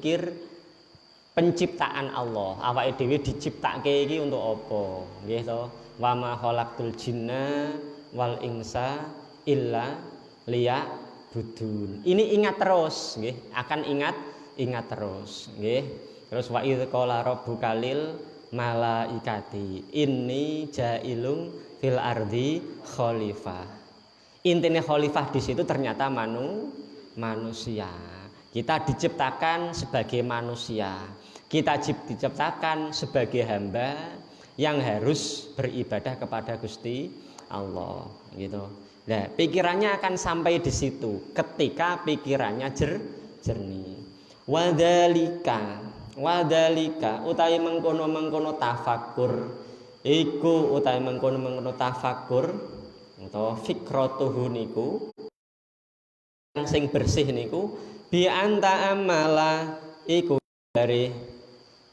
mikir penciptaan Allah. Awake dhewe diciptake iki untuk apa? Nggih to. Wa ma khalaqtul jinna wal insa illa liya'budun. Ini ingat terus nggih, akan ingat terus nggih. Terus wa idz qala rabbuka lil malaikati inni ja'ilun fil ardi khalifah. Intinya khalifah di situ ternyata manusia. Kita diciptakan sebagai manusia. Kita diciptakan sebagai hamba yang harus beribadah kepada Gusti Allah, gitu. Nah, pikirannya akan sampai di situ ketika pikirannya jernih. Wadalika utawi mengkono tafakur iku utawi mengkono tafakur utawa fikratuhu niku sing bersih niku bi anta amala iku dari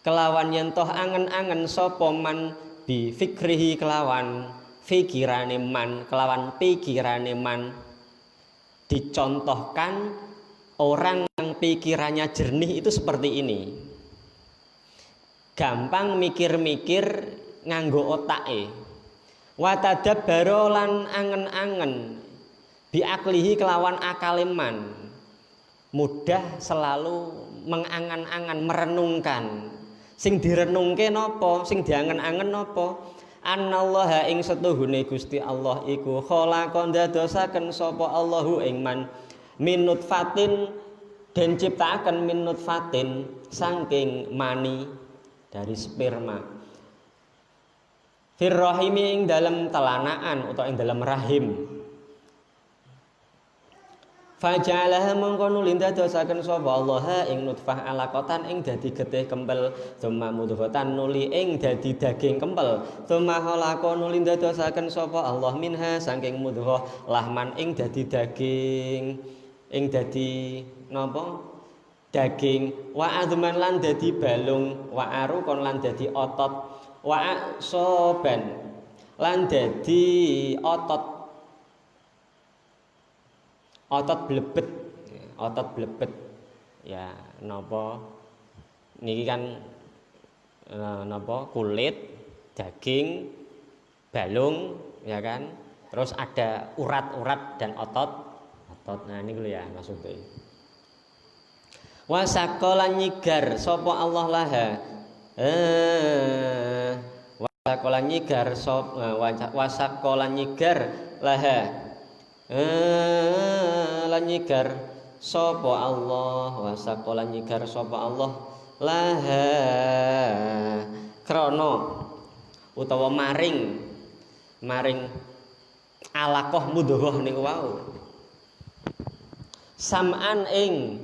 kelawan yen toh angen-angen sapa man bi fikrihi kelawan pikirane man kelawan pikirane man. Dicontohkan orang yang pikirannya jernih itu seperti ini, gampang mikir-mikir nganggo otake, wa tadabbaro lan angen-angen biaklihi kelawan akale man, mudah selalu mengangan-angan merenungkan. Sing direnungke napa, sing diangen-angen napa? Anallaha ing setuhune Gusti Allah iku khalaqa ndadosaken sapa Allahu ing man minut fatin dan ciptakan minut fatin saking mani dari sperma firrahimi ing dalam telanaan atau ing dalam rahim. Faja'alaha mongko nuli ndadosaken sapa Allah ing nutfah alaqatan ing dadi getih kempel, tsumma mudghatan nuli ing dadi daging kempel, tsumma khalaqa nuli ndadosaken sapa Allah minha saking mudghah lahman ing dadi daging, ing dadi napa? Daging, wa adzman lan dadi balung, wa arukon lan dadi otot, wa soban lan dadi otot blebet ya napa niki kan napa kulit, daging, balung ya kan, terus ada urat-urat dan otot. Nah ini dulu ya maksudnya. Wasaqala nyigar sapa Allah laha wasaqala nyigar wasaqala nyigar laha lan nyigar sapa Allah wasaqala nyigar sapa Allah laha krana utawa maring alaqah mudghah niku wau sam'an ing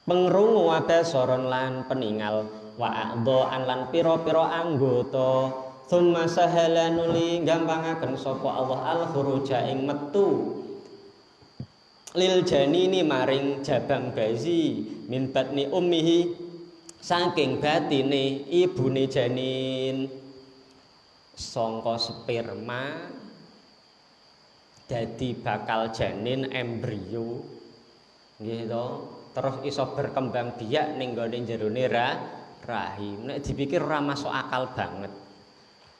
pengrungu wa basaron lan peningal wa a'dha'an lan pira-pira anggota tsumma sahala nuli gampangaken sapa Allah al khuruja ing metu lil janini maring jabang bayi min batni ummihi saking batine ibune janin sangka sperma dadi bakal janin embrio nggih to, terus iso berkembang biak ning gone jerone rahim. Nek dipikir ora masuk akal banget.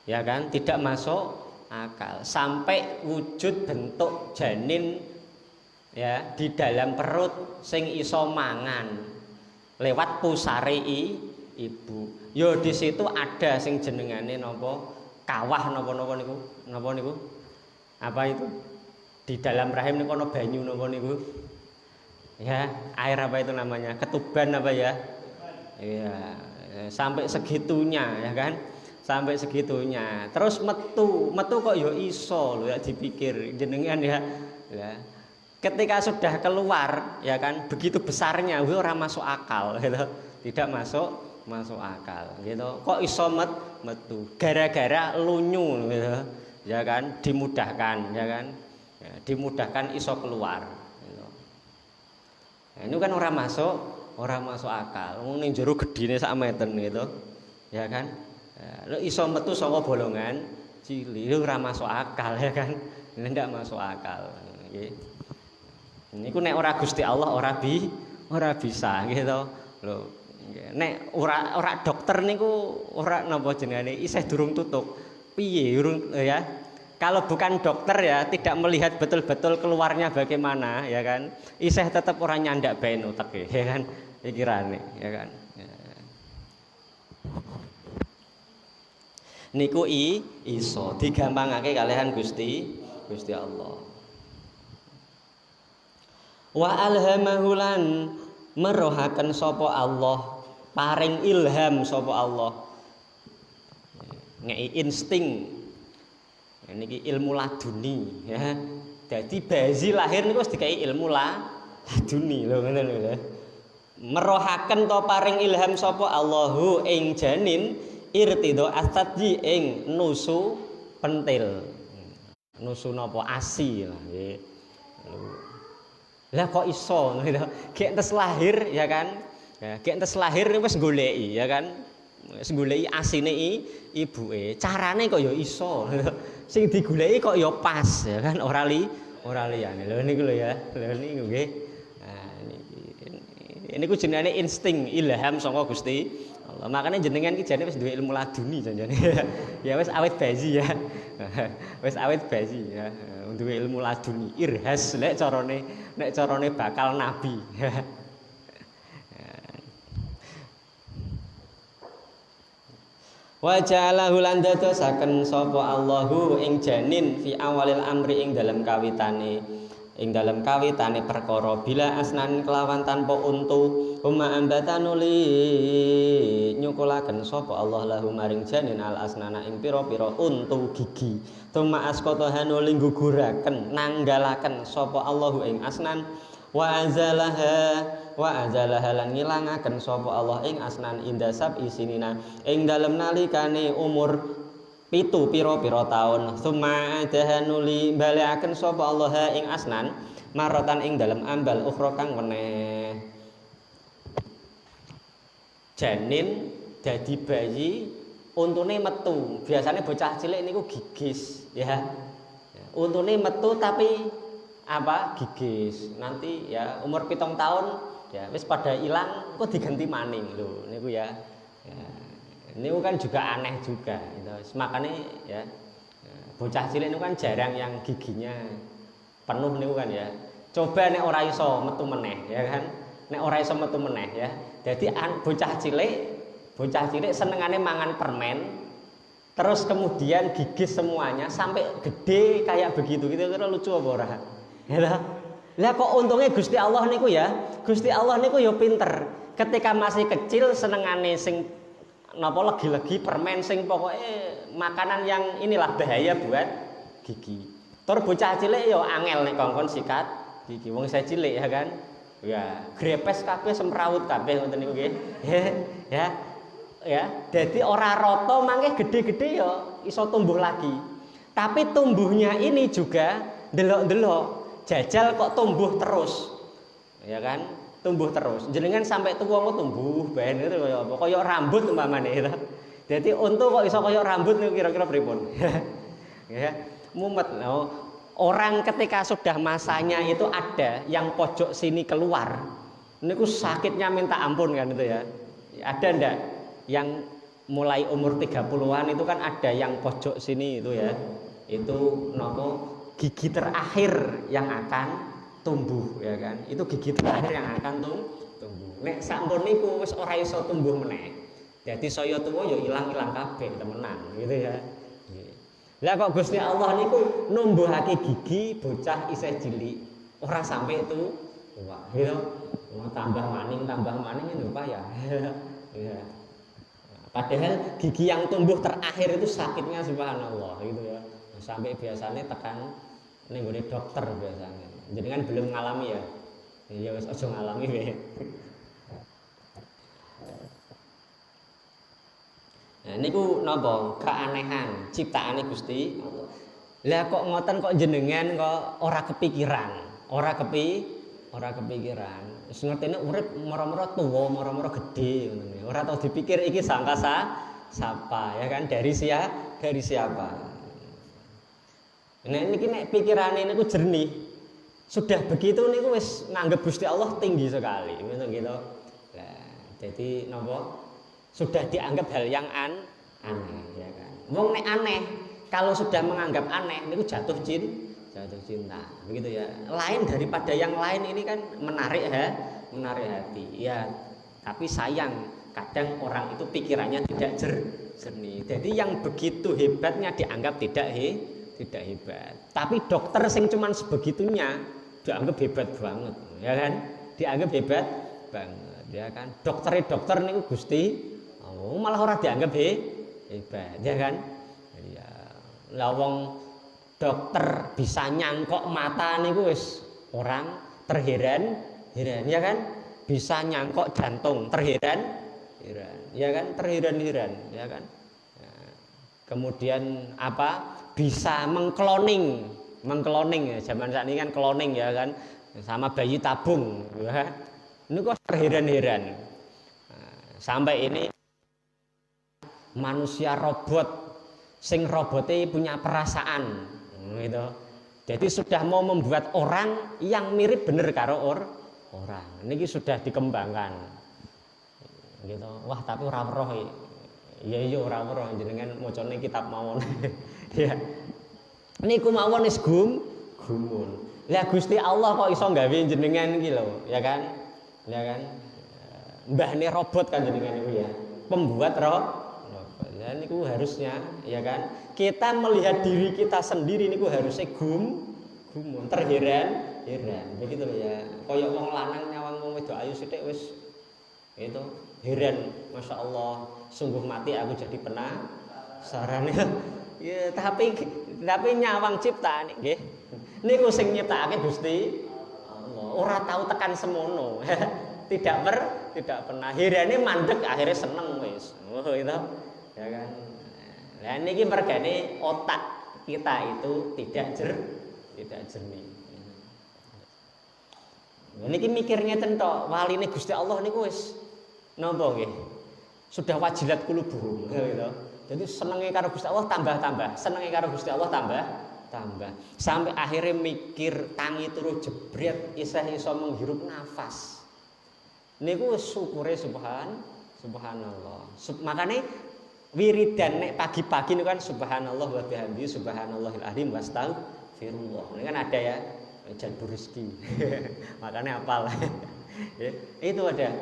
Ya kan, tidak masuk akal sampai wujud bentuk janin ya di dalam perut sing iso mangan lewat pusare ibu. Yo di situ ada sing jenengane napa? Kawah napa niku? Napa niku? Apa itu? Di dalam rahim niku ana banyu napa niku? Ya, air apa itu namanya? Ketuban apa ya? Iya, sampai segitunya ya kan? Sampai segitunya. Terus metu kok ya iso lho ya dipikir jenengan ya. Ya. Ketika sudah keluar ya kan, begitu besarnya ora masuk akal gitu. Tidak masuk akal gitu. Kok iso metu? Gara-gara lunyu gitu. Ya kan, dimudahkan ya kan. Ya, dimudahkan iso keluar gitu. Nah, ini kan orang masuk akal. Ning jero gedine sak meter gitu. Ya kan? Ya, iso metu saka bolongan cilik ora masuk akal ya kan. Ndak masuk akal nggih. Niku nek ora Gusti Allah ora bisa gitu. Lho, nek ora dokter niku ora napa jenenge isih durung tutuk. Piye urung ya? Kalau bukan dokter ya tidak melihat betul-betul keluarnya bagaimana ya kan. Isih tetap orang nyandak bae uteke ya kan. Pikirane ya kan. Ya. Niku iso digampangake kalian Gusti Allah. Wa alhamahulan merohaken sapa Allah, paring ilham sapa Allah. Ngei insting. Niki ilmu laduni ya. Jadi bayi lahir niku wis dikai ilmu laduni lho ngoten lho. Merohaken to paring ilham sapa Allahu ing janin irtido asadji ing nusu pentil. Nusu napa asi lah nggih. Lah kok iso gitu. Gek entes lahir ya kan. Ya, gek entes lahir wis goleki ya kan. Wis goleki asine ibuke. Carane kok ya iso. Sing digoleki kok ya pas ya kan ora liyane. Lho niku lho ya. Lho niku nggih. Nah niki niku jenenge insting ilham saka Gusti Allah. Makane jenengan iki jane wis duwe ilmu laduni janjane. Ya wis awet bayi ya. Wis awet bayi ya. Duwe ilmu laduni irhas nek carane bakal nabi. Wa ja'alahu lan dadosaken sapa Allahu ing janin fi awalil amri ing dalam kawitane perkara bila asnan kelawan tanpa untu huma ambatanuli nyukulaken sapa Allah lahu maring janin al asnana ing pira-pira untu gigi tuma askata hanuli guguraken nanggalaken sapa Allahu ing asnan wa azalaha lan ngilangaken sapa Allah ing asnan indasab isinina ing dalem nalikane umur 7 pira-pira taun summa dahanuli balekaken sapa Allah ing asnan maratan ing dalem ambal ukhra kang weneh janin dadi bayi untune metu biasanya bocah cilik niku gigis ya untune metu tapi apa gigis nanti ya umur 7 tahun ya wis pada hilang kok diganti maning lho niku ya. Niku kan juga aneh juga gitu. Makanya ya bocah cilik niku kan jarang yang giginya penuh niku kan ya. Coba nek ora iso metu meneh ya kan. Nek ora iso metu meneh ya. Jadi bocah cilik senengane mangan permen terus kemudian gigis semuanya sampai gede kayak begitu gitu kira lucu apa ora? Ya lah kok untungnya Gusti Allah niku ya. Gusti Allah niku ya pinter. Ketika masih kecil senengane sing napa legi-legi permen sing pokoknya makanan yang inilah bahaya buat gigi. Tur bocah cilik ya angel nek kongkon sikat gigi. Wong saya cilik ya kan. Ya, grepes kabeh semrawut kabeh ngoten niku nggih. Ya. Jadi ora rata mangke gede-gede ya iso tumbuh lagi. Tapi tumbuhnya ini juga delok-delok jajal kok tumbuh terus. Ya kan? Tumbuh terus. Jenengan sampai tua kok tumbuh bae itu kaya apa? Kaya rambut umpamane gitu. Jadi untu kok iso kaya rambut niku kira-kira pripun? Ya, mumet. Orang ketika sudah masanya itu ada yang pojok sini keluar. Niku sakitnya minta ampun kan itu ya. Ada ndak yang mulai umur 30-an itu kan ada yang pojok sini itu ya. Itu nopo gigi terakhir yang akan tumbuh ya kan. Itu gigi terakhir yang akan tumbuh. Nek sampun niku wis ora iso tumbuh meneh. Dadi saya tuwa ya ilang-ilang kabeh temenan gitu ya. Lah kok Gusti Allah niku numbuhake gigi bocah isih cilik ora sampai itu tua gitu. Tambah maning itu payah. Ya. Padahal gigi yang tumbuh terakhir itu sakitnya subhanallah gitu ya. Sampai biasanya tekan ning gone dokter biasanya. Jadi kan belum ngalami ya. Ya wis aja ngalami wae. Nah niku napa keanehan ciptaane Gusti Allah. Lah kok ngoten kok jenengan kok ora kepikiran, ora kepikiran. Wis ngertene urip mara-mara tuwa, mara-mara gedhe ngono. Ora tau dipikir iki sangka siapa ya kan dari siapa. Nah niki nek pikirane niku jernih. Sudah begitu niku wis nganggep Gusti Allah tinggi sekali, ngoten gitu. Nah, Jadi nopo sudah dianggap hal yang aneh ya kan. Wong nek aneh kalau sudah menganggap aneh niku jatuh cinta begitu ya. Lain daripada yang lain ini kan menarik hati ya. Tapi sayang kadang orang itu pikirannya tidak jernih. Jadi yang begitu hebatnya dianggap tidak hebat. Tapi dokter sing cuman sebegitunya dianggap hebat banget ya kan. Dianggap hebat banget ya kan. Dokter niku Gusti malah orang dianggap hebat ya kan. Ya lah wong dokter bisa nyangkok mata niku wis orang terheran ya kan. Bisa nyangkok jantung terheran ya kan, terheran ya kan. Ya. Kemudian apa bisa mengkloning ya, zaman saat ini kan cloning ya kan, sama bayi tabung ya. Ini kok terheran sampai ini manusia robot sing robotnya punya perasaan gitu. Jadi sudah mau membuat orang yang mirip bener karo orang. Ini sudah dikembangkan gitu. Wah, tapi ora weruh. Iya ora weruh jenengan macane kitab mawon. Ya. Niku mawon wis gumun. Lah Gusti Allah kok iso gawe jenengan iki lho, ya kan? Ya kan? Mbahne robot kan jenengan niku ya. Pembuat robot. Ya niku harusnya ya kan? Kita melihat diri kita sendiri niku harusnya gumun, terheran begitu loh ya. Kaya wong lanang nyawang wong wedok ayu sithik wis itu heran, Masya Allah, sungguh mati aku jadi penasaran ya. Tapi nyawang ciptaan nggih niku sing nyiptakake Gusti Allah. Ora tahu tekan semono. tidak pernah herane mandek akhirnya seneng wis. Oh itu ya kan. Lah niki mergane otak kita itu tidak jernih. Niki mikirnya tentok waline Gusti Allah niku wis napa nggih? Sudah wajilat qulubuhum gitu. Jadi senenge karo Gusti Allah tambah, senenge karo Gusti Allah tambah. Sampai akhirnya mikir tangi turu jebret iso menghirup nafas. Niku syukure subhanallah. Makane wiridan nek pagi-pagi niku kan subhanallah wa bihamdi subhanallahil azim wastaghfirullah. Ini kan ada ya. Jalbur rezeki. Makanya hafal. Ya, itu ada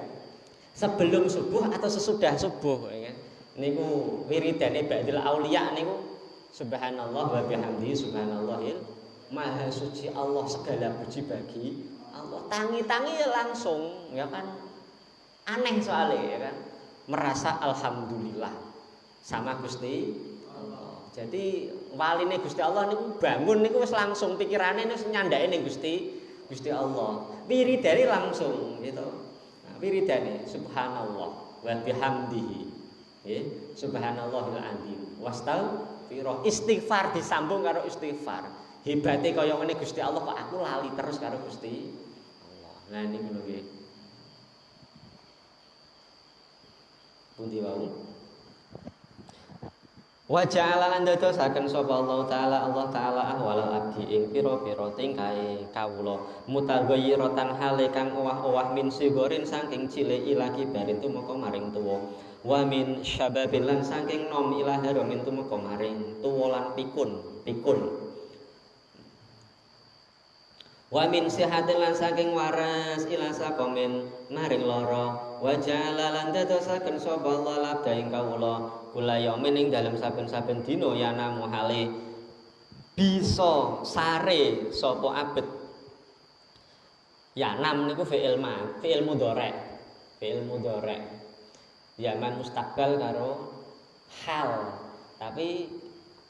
sebelum subuh atau sesudah subuh ya. Niku wiridane ba'dil auliya niku subhanallah wa bihamdi subhanallahil maha suci Allah, segala puji bagi Allah. Tangi-tangi ya langsung ya kan. Aneh soalnya ya kan. Merasa alhamdulillah sama Gusti Allah. Jadi waline Gusti Allah niku bangun niku wis langsung pikirane wis nyandake ning Gusti Allah. Wiridane langsung gitu. Nah, wiridane subhanallah wa bihamdihi. Nggih, subhanallahil azim. Wastaghfirullah. Istighfar disambung karo istighfar. Hebate kaya ngene Gusti Allah kok aku lali terus karo Gusti Allah. Nah niku lho nggih. Pundi wau? Wa ja'ala lan dadosaken sapa Allah taala ahwalal abdi ing pira-pira tingkahe kawula mutaghayyiratan hale kang owah-owah min sigorin saking cilik ila kibarin tumeka maring tuwa wa min syababil lan saking nom ila harumin tumeka maring tuwa lan pikun wa min sihatin lan saking waras ila sakomen maring lara wa ja'ala lan dadosaken sapa Allah labda ing kawula kula yaumin ing dalem saben-saben dina yana muhale bisa sare sapa abet. Yanam niku fi'il mudhari. Yaman mustaqbal karo hal. Tapi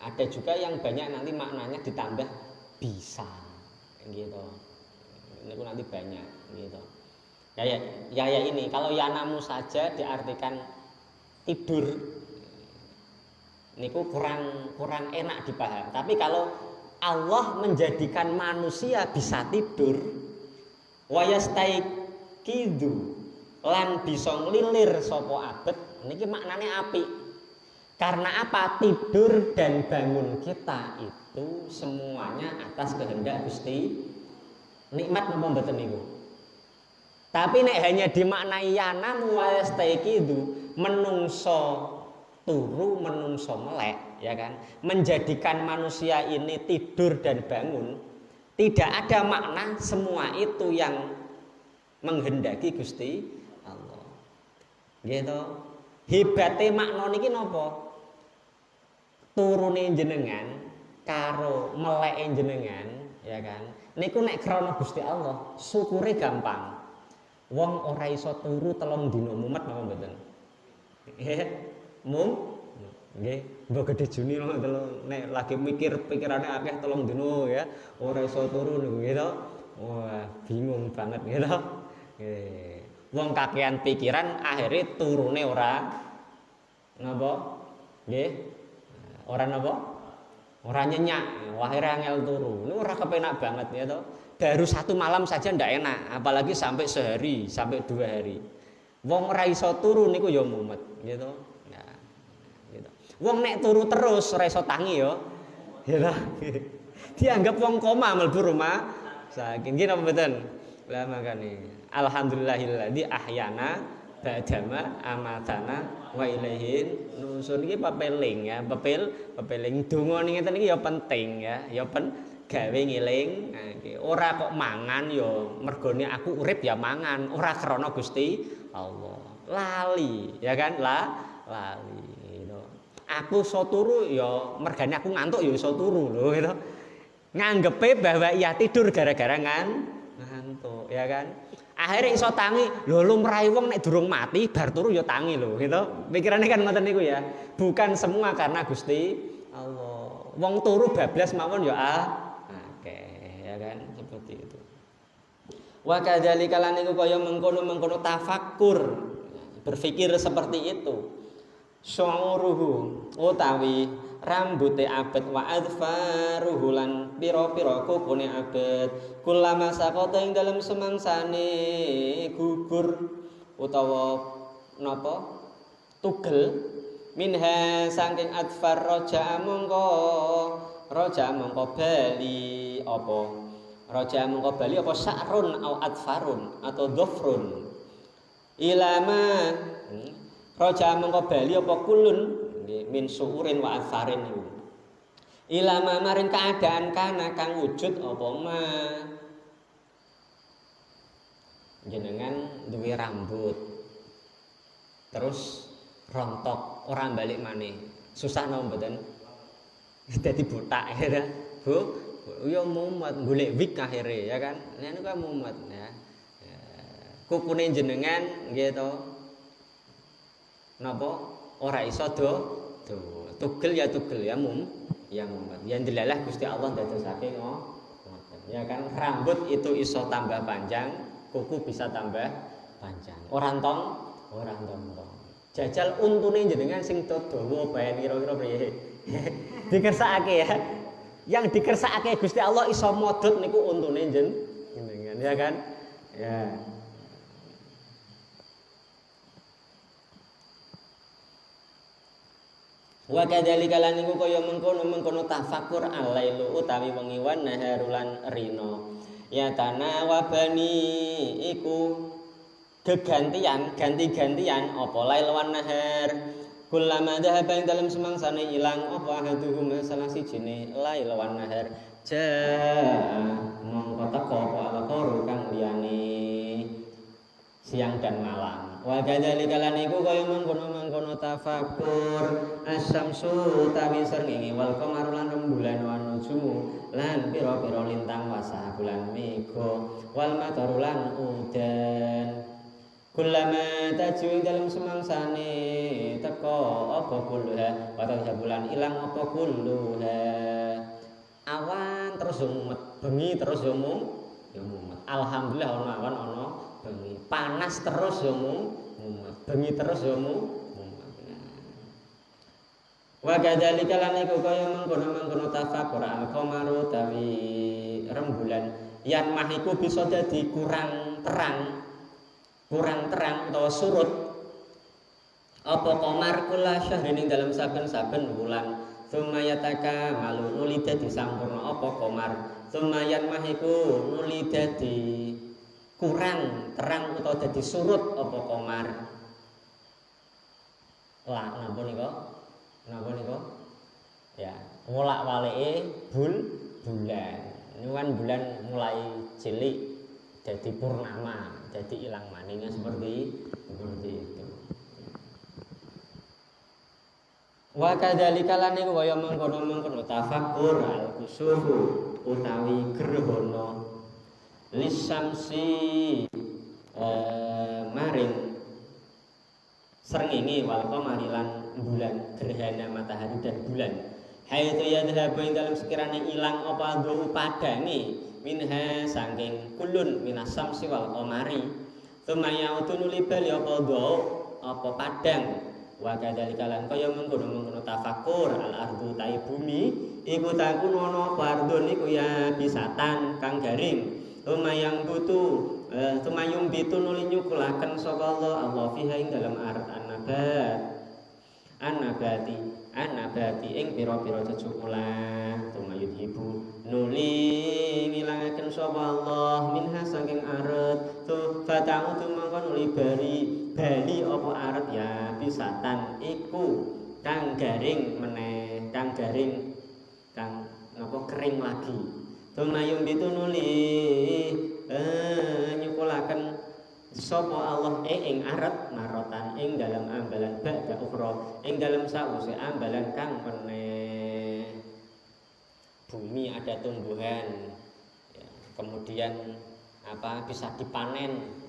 ada juga yang banyak nanti maknanya ditambah bisa gitu. Niku nanti banyak gitu. Ya ini kalau yanamu saja diartikan tidur niku kurang enak dipaham. Tapi kalau Allah menjadikan manusia bisa tidur, wayastaiqidu lan bisa nglilir sapa abet, niki maknane apik. Karena apa? Tidur dan bangun kita itu semuanya atas kehendak Gusti. Nikmat napa mboten niku? Tapi nek hanya dimaknai yanamu wa yastaiqidu, menungso turu, menungso melek, ya kan? Menjadikan manusia ini tidur dan bangun, tidak ada makna semua itu yang menghendaki Gusti Allah. Gitu. Hebate makna niki napa? Turune jenengan karo meleke jenengan, ya kan? Niku nek krana Gusti Allah, syukure gampang. Wong ora iso turu 3 dina mumet napa mboten? Nggih. Nggih, mbok gedhe juni nek lagi mikir pikirane akeh 3 dina ya, ora iso turu niku gitu. Wah, bingung banget gitu. Nggih. Wong kakean pikiran akhirnya turune ora napa? Nggih. Ora napa? Ora nyenyak, akhirnya angel turu. Ini ora kepenak banget ya toh. Baru 1 malam saja ndak enak, apalagi sampai sehari, sampai 2 hari. Wong ora iso turu niku ya mumet, gitu. Nah, gitu. Wong nek turu terus ora iso tangi ya. Ya dianggap wong koma mlebu rumah sakit. Nggih napa mboten? Lah makane alhamdulillahilladzi ahyana ba'dama amatana wa ilaihin nusyur. Iki pepeling ya, pepeling donga ngeten iki ya penting ya, gawe ngiling. Ora kok mangan ya mergone aku urip ya mangan, ora krana Gusti Allah. Lali, ya kan? Lali gitu. Aku iso turu ya mergane aku ngantuk ya iso turu lho gitu. Nganggepe bahwa ia tidur gara-gara ngantuk, ya kan? Akhirnya iso tangi, lho lumrahe wong nek durung mati bar turu ya tangi lho gitu. Pikirane kan ngoten niku ya. Bukan semua karena Gusti Allah. Wong turu bablas mawon ya ya kan, seperti itu. Wa kadzalika lan niku kaya mengkono-mengkono tafakkur, berpikir seperti itu. Syu'uruhu utawi rambuté abet wa adfaruhu lan pira-pira kukune abet kullama saqata ing dalem semangsane gugur utawa napa tugel minha saking adfar raja mongko bali apa raja mongko bali apa sa'run au adfarun atau dhofrun ilama raja mongko bali apa kulun min suurin wa adfarin niku ilama maring keadaan kana kang wujud apa ma jenengan duwe rambut terus rontok orang balik maneh susah napa mboten dadi botak ya Bu ya mumet golek wig akhire ya kan niku kan mumet ya kukune jenengan nggih to napa ora iso tugel ya mumet yang dilalah Gusti Allah dadosake ngoten ya kan rambut itu iso tambah panjang kuku bisa tambah panjang ora tong jajal untune jenengan sing dawa bae kira-kira priye dikersakake ya yang dikersakake Gusti Allah iso modot niku untune jenengan ya kan ya wa kadzalika lan niku kaya mengkono tafakkur alailu utawi wengi wan naharulan rino ya tanawabani iku ganti-gantian apa lail wan nahar kullama dhahaba ing dalem semangsane ilang apa ahaduhum salah sijine lail wan nahar mongko teko apa alqaru kang liyane siang dan malam wa kadzalika lan iku kaya mengkono tafakkur asyamsu tawi srengenge wal qamaru lan rembulan wan nujumu lan pira-pira lintang wasa bulan mega wal mataru lan udan kullama taju dalam semangsane teko apa kulluha wa bulan ilang apa kulluha awan terus mumet bengi terus mumet alhamdulillah ana awan ana bengi panas terus mumet bengi terus mumet wa kadzalika lan iku kaya mengkono tafakkur al-qamaru tawi rembulan yan mahiku bisa dadi kurang terang utawa surut apa qamar kula syahrin dalam saben-saben wulan sumayataka malu nuli dadi sampurna apa qamar sumayan mahiku nuli dadi kurang terang utawa dadi surut apa komar. Lah napa nika? Napa nika? Ya, ngolak-walike bulan. Ini kan bulan mulai cilik jadi purnama, jadi ilang maningnya seperti itu. Wa kadzalika lan iku kaya mengkono-mengkono tafakkur al-kusufu utawi gerhana lisamsi maring srengenge wal qamari lan bulan, gerhana matahari dan bulan. Haitsu yadhhabu ing dalem sekirane ilang apa ndhu padange minha saking kulun minas samsi wal qamari. Tumayautu nuli bali apa ndhu apa padang. Wa kadzalika lan kaya mengkono-mengkono tafakkur al ardu ta bumi iku takun ana bardun iku ya bisatan kang garing. Tumayang tumayung bitu nuli nyukulaken sapa Allah fiha ing dalem arat anabati ing pira-pira cecukulan. Tumayut ibu nuli ngilangaken sapa Allah minha saking arat tu fatau tu mangko nuli bali apa arat ya bisatan iku kang garing meneh, kang napa kering lagi. Tumayung bitu nuli nyukulaken sapa Allah ing arat marotan ing dalam ambalan ba'da ukhra ing dalam sause ambalan kang meneh. Bumi ada tumbuhan ya, kemudian bisa dipanen.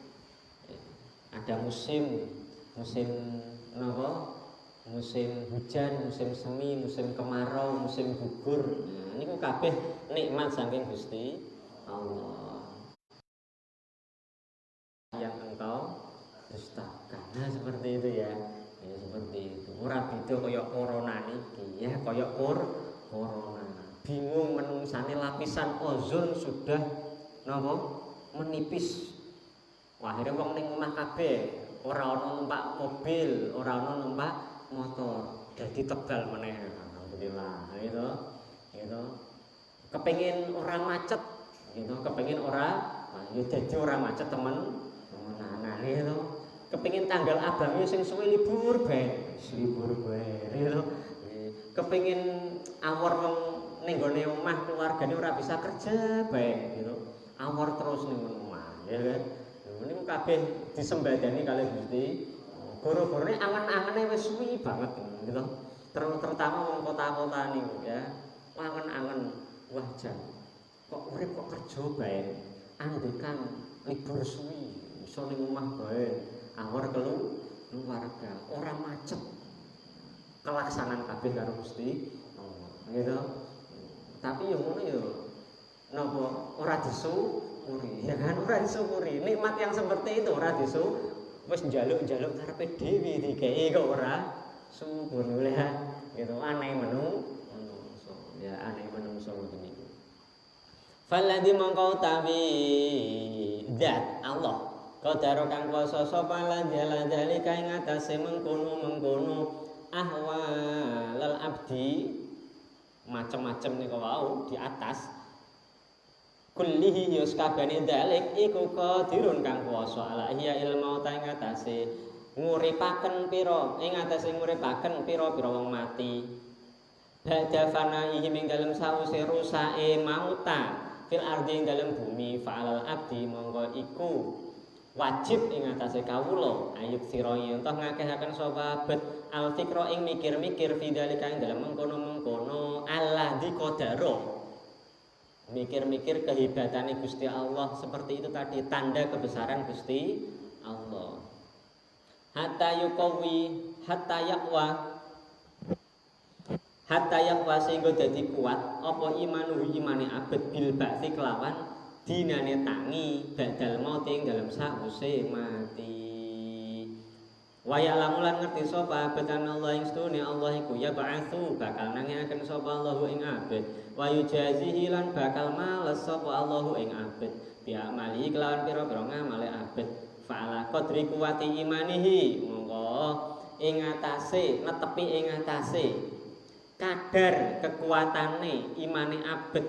Ada musim napa? Musim hujan, musim semi, musim kemarau, musim gugur. Nah, niku kabeh nikmat saking Gusti Allah yang engkau dustakan. Nah, seperti itu ya. Ya seperti itu. Ora beda kaya corona niki ya, kaya corona. Bingung menungsane lapisan ozon sudah napa? Menipis. Wah, akhirnya wong ning omah kabeh, ora ana numpak mobil, ora ana numpak motor, dadi tebal meneh. Alhamdulillah. Gitu. Kepengin ora macet, gitu. Kepengin ora, ya dadi ora macet temenan gitu. Kepengin tanggal abang sing suwe libur bae, gitu. Kepengin awor wong ning gone omah keluargane ora bisa kerja bae, gitu. Awor terus ning omah, ya kan? Niku kabeh disembadani kalih Gusti. Goro-gorone angen-angene wis suwi banget gitu. Terutama wong kota-kota niku ya. Angen-angen wah jan. Kok urip kok kerja bae. Andekan libur suwi iso ning omah bae. Awor keluarga, ora macet. Kelaksanan kabeh karo Gusti. Gitu. Tapi yo ngono yo. Napa ora disyukuri, ya kan? Ora disyukuri. Nikmat yang seperti itu ora disyukuri. Wis njaluk-njaluk karepe dhewe dikeki kok ora syukur ya. Gitu aneh menungso. Ya aneh menungso ngoten niku. Falladzi mongko tawi zat Allah. Qadaro kang kuwasa sapa lan dalika ing atase mengkono ahwalal abdi macam-macam niku wau di atas kullihi yus kabane dalik iku qadirun kang kuwasa ala iya ilmu ta ing atase nguripaken pira pira wong mati badha fanaihi ing dalem sause rusake mauta fil ardi ing dalem bumi fa'alal abdi monggo iku wajib ing atase kawula ayub sira yen toh ngakehaken sapa abet al fikra ing mikir-mikir fidalika ing dalem mengkono-mengkono Allah di qadaro mikir-mikir kehebatannya Gusti Allah seperti itu tadi tanda kebesaran Gusti Allah. Hatta yakwa sehingga dadi kuat apa imane abet bil ba'si kelawan dinane tangi badal maut ing dalam sause mati. Waya lamulan ngerti sapa abedan Allah ing stune Allah iku ya ba'atsu bakal nangiaken sapa Allahu ing abet wa yujazihi lan bakal males sapa Allahu ing abet bi amali kelawan pira-pira ngamale abet fa'ala qadri kuwati imanihi monggo ing atase netepi ing atase kadar kekuatane imane abet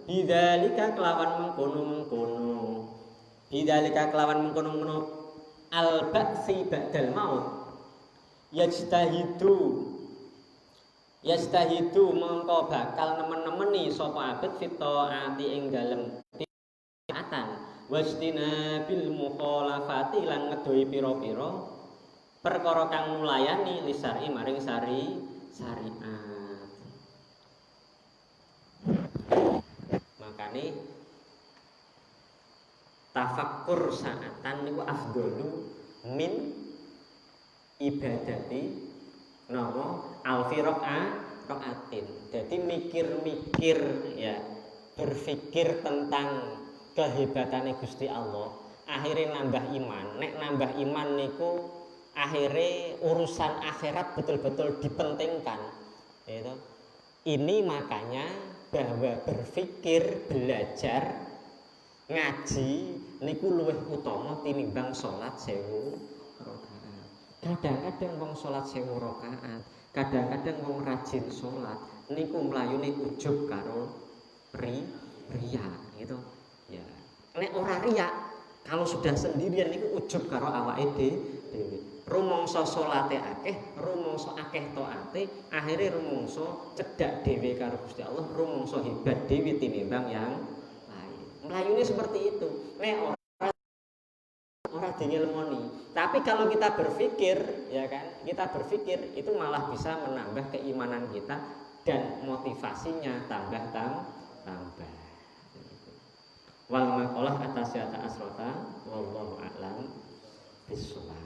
Bidzalika kelawan mengkono-mengkono. Bidzalika kelawan mengkono-mengkono al-ba'si ba'dal maut. Yastahidu mongko bakal nemen-nemeni sapa abet fitaati ing dalem taatan wastina bil mukhalafati lan ngedohi pira-pira perkara kang nulayani lisari maring syariat. Makane tafakkur saatan niku afdalu min ibadati napa alfi raqaatin. Jadi mikir-mikir ya, berpikir tentang kehebatannya Gusti Allah, akhirnya nambah iman. Nek nambah iman niku akhirnya urusan akhirat betul-betul dipentingkan. Gitu. Ini makanya bahwa berpikir, belajar, ngaji niku luwih utama tinimbang salat 1000 rakaat. Kadang-kadang wong salat 1000 rakaat, kadang-kadang wong rajin salat niku mlayune ujub karo riya gitu. Ya. Nek ora riya, kalau sudah sendirian niku ujub karo awake dhewe. Rumangsa salate akeh, rumangsa akeh taate, akhire rumangsa cedhak dhewe karo Gusti Allah, rumangsa hebat dhewe tinimbang yang lain. Mlayune seperti itu. Nek ora dingelmoni. Tapi kalau kita berpikir, ya kan, kita berpikir itu malah bisa menambah keimanan kita dan motivasinya tambah. Wal maqalah atas yata asrota wallahu a'lam bishawab.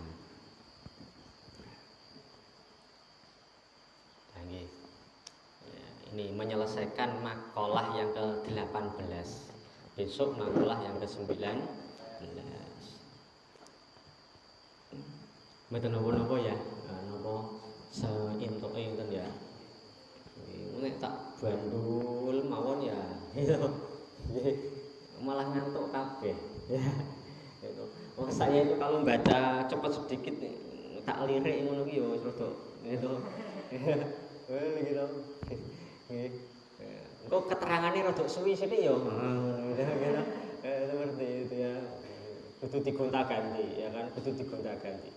Ini menyelesaikan makalah yang ke-18. Besok makalah yang ke-19. Mboten napa-napa ya, napa seintuke ngoten ya. Nek tak bandul mawon ya. Malah ngantuk kabeh. Ya. Itu. Oh, saya itu kalau baca cepat sedikit tak lirik ngono ki ya wis rada gitu. Gitu. Engko keterangannya rada suwi sithik ya. Gitu. Seperti itu ya. Kudu digonta-ganti ya kan, kudu digonta-ganti.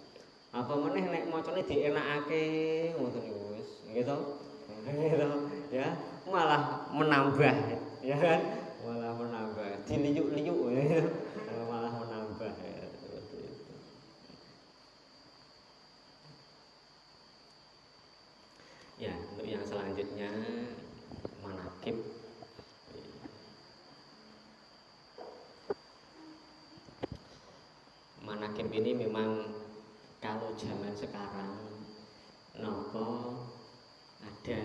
Apa meneh nek macane dienakake ngoten niku wis gitu. Gitu ya, malah menambah ya kan? Malah menambah. Diliuk-liuk ya. Malah menambah ya. Seperti itu. Ya, untuk yang selanjutnya manaqib. Manaqib ini memang kalau zaman sekarang nopo ada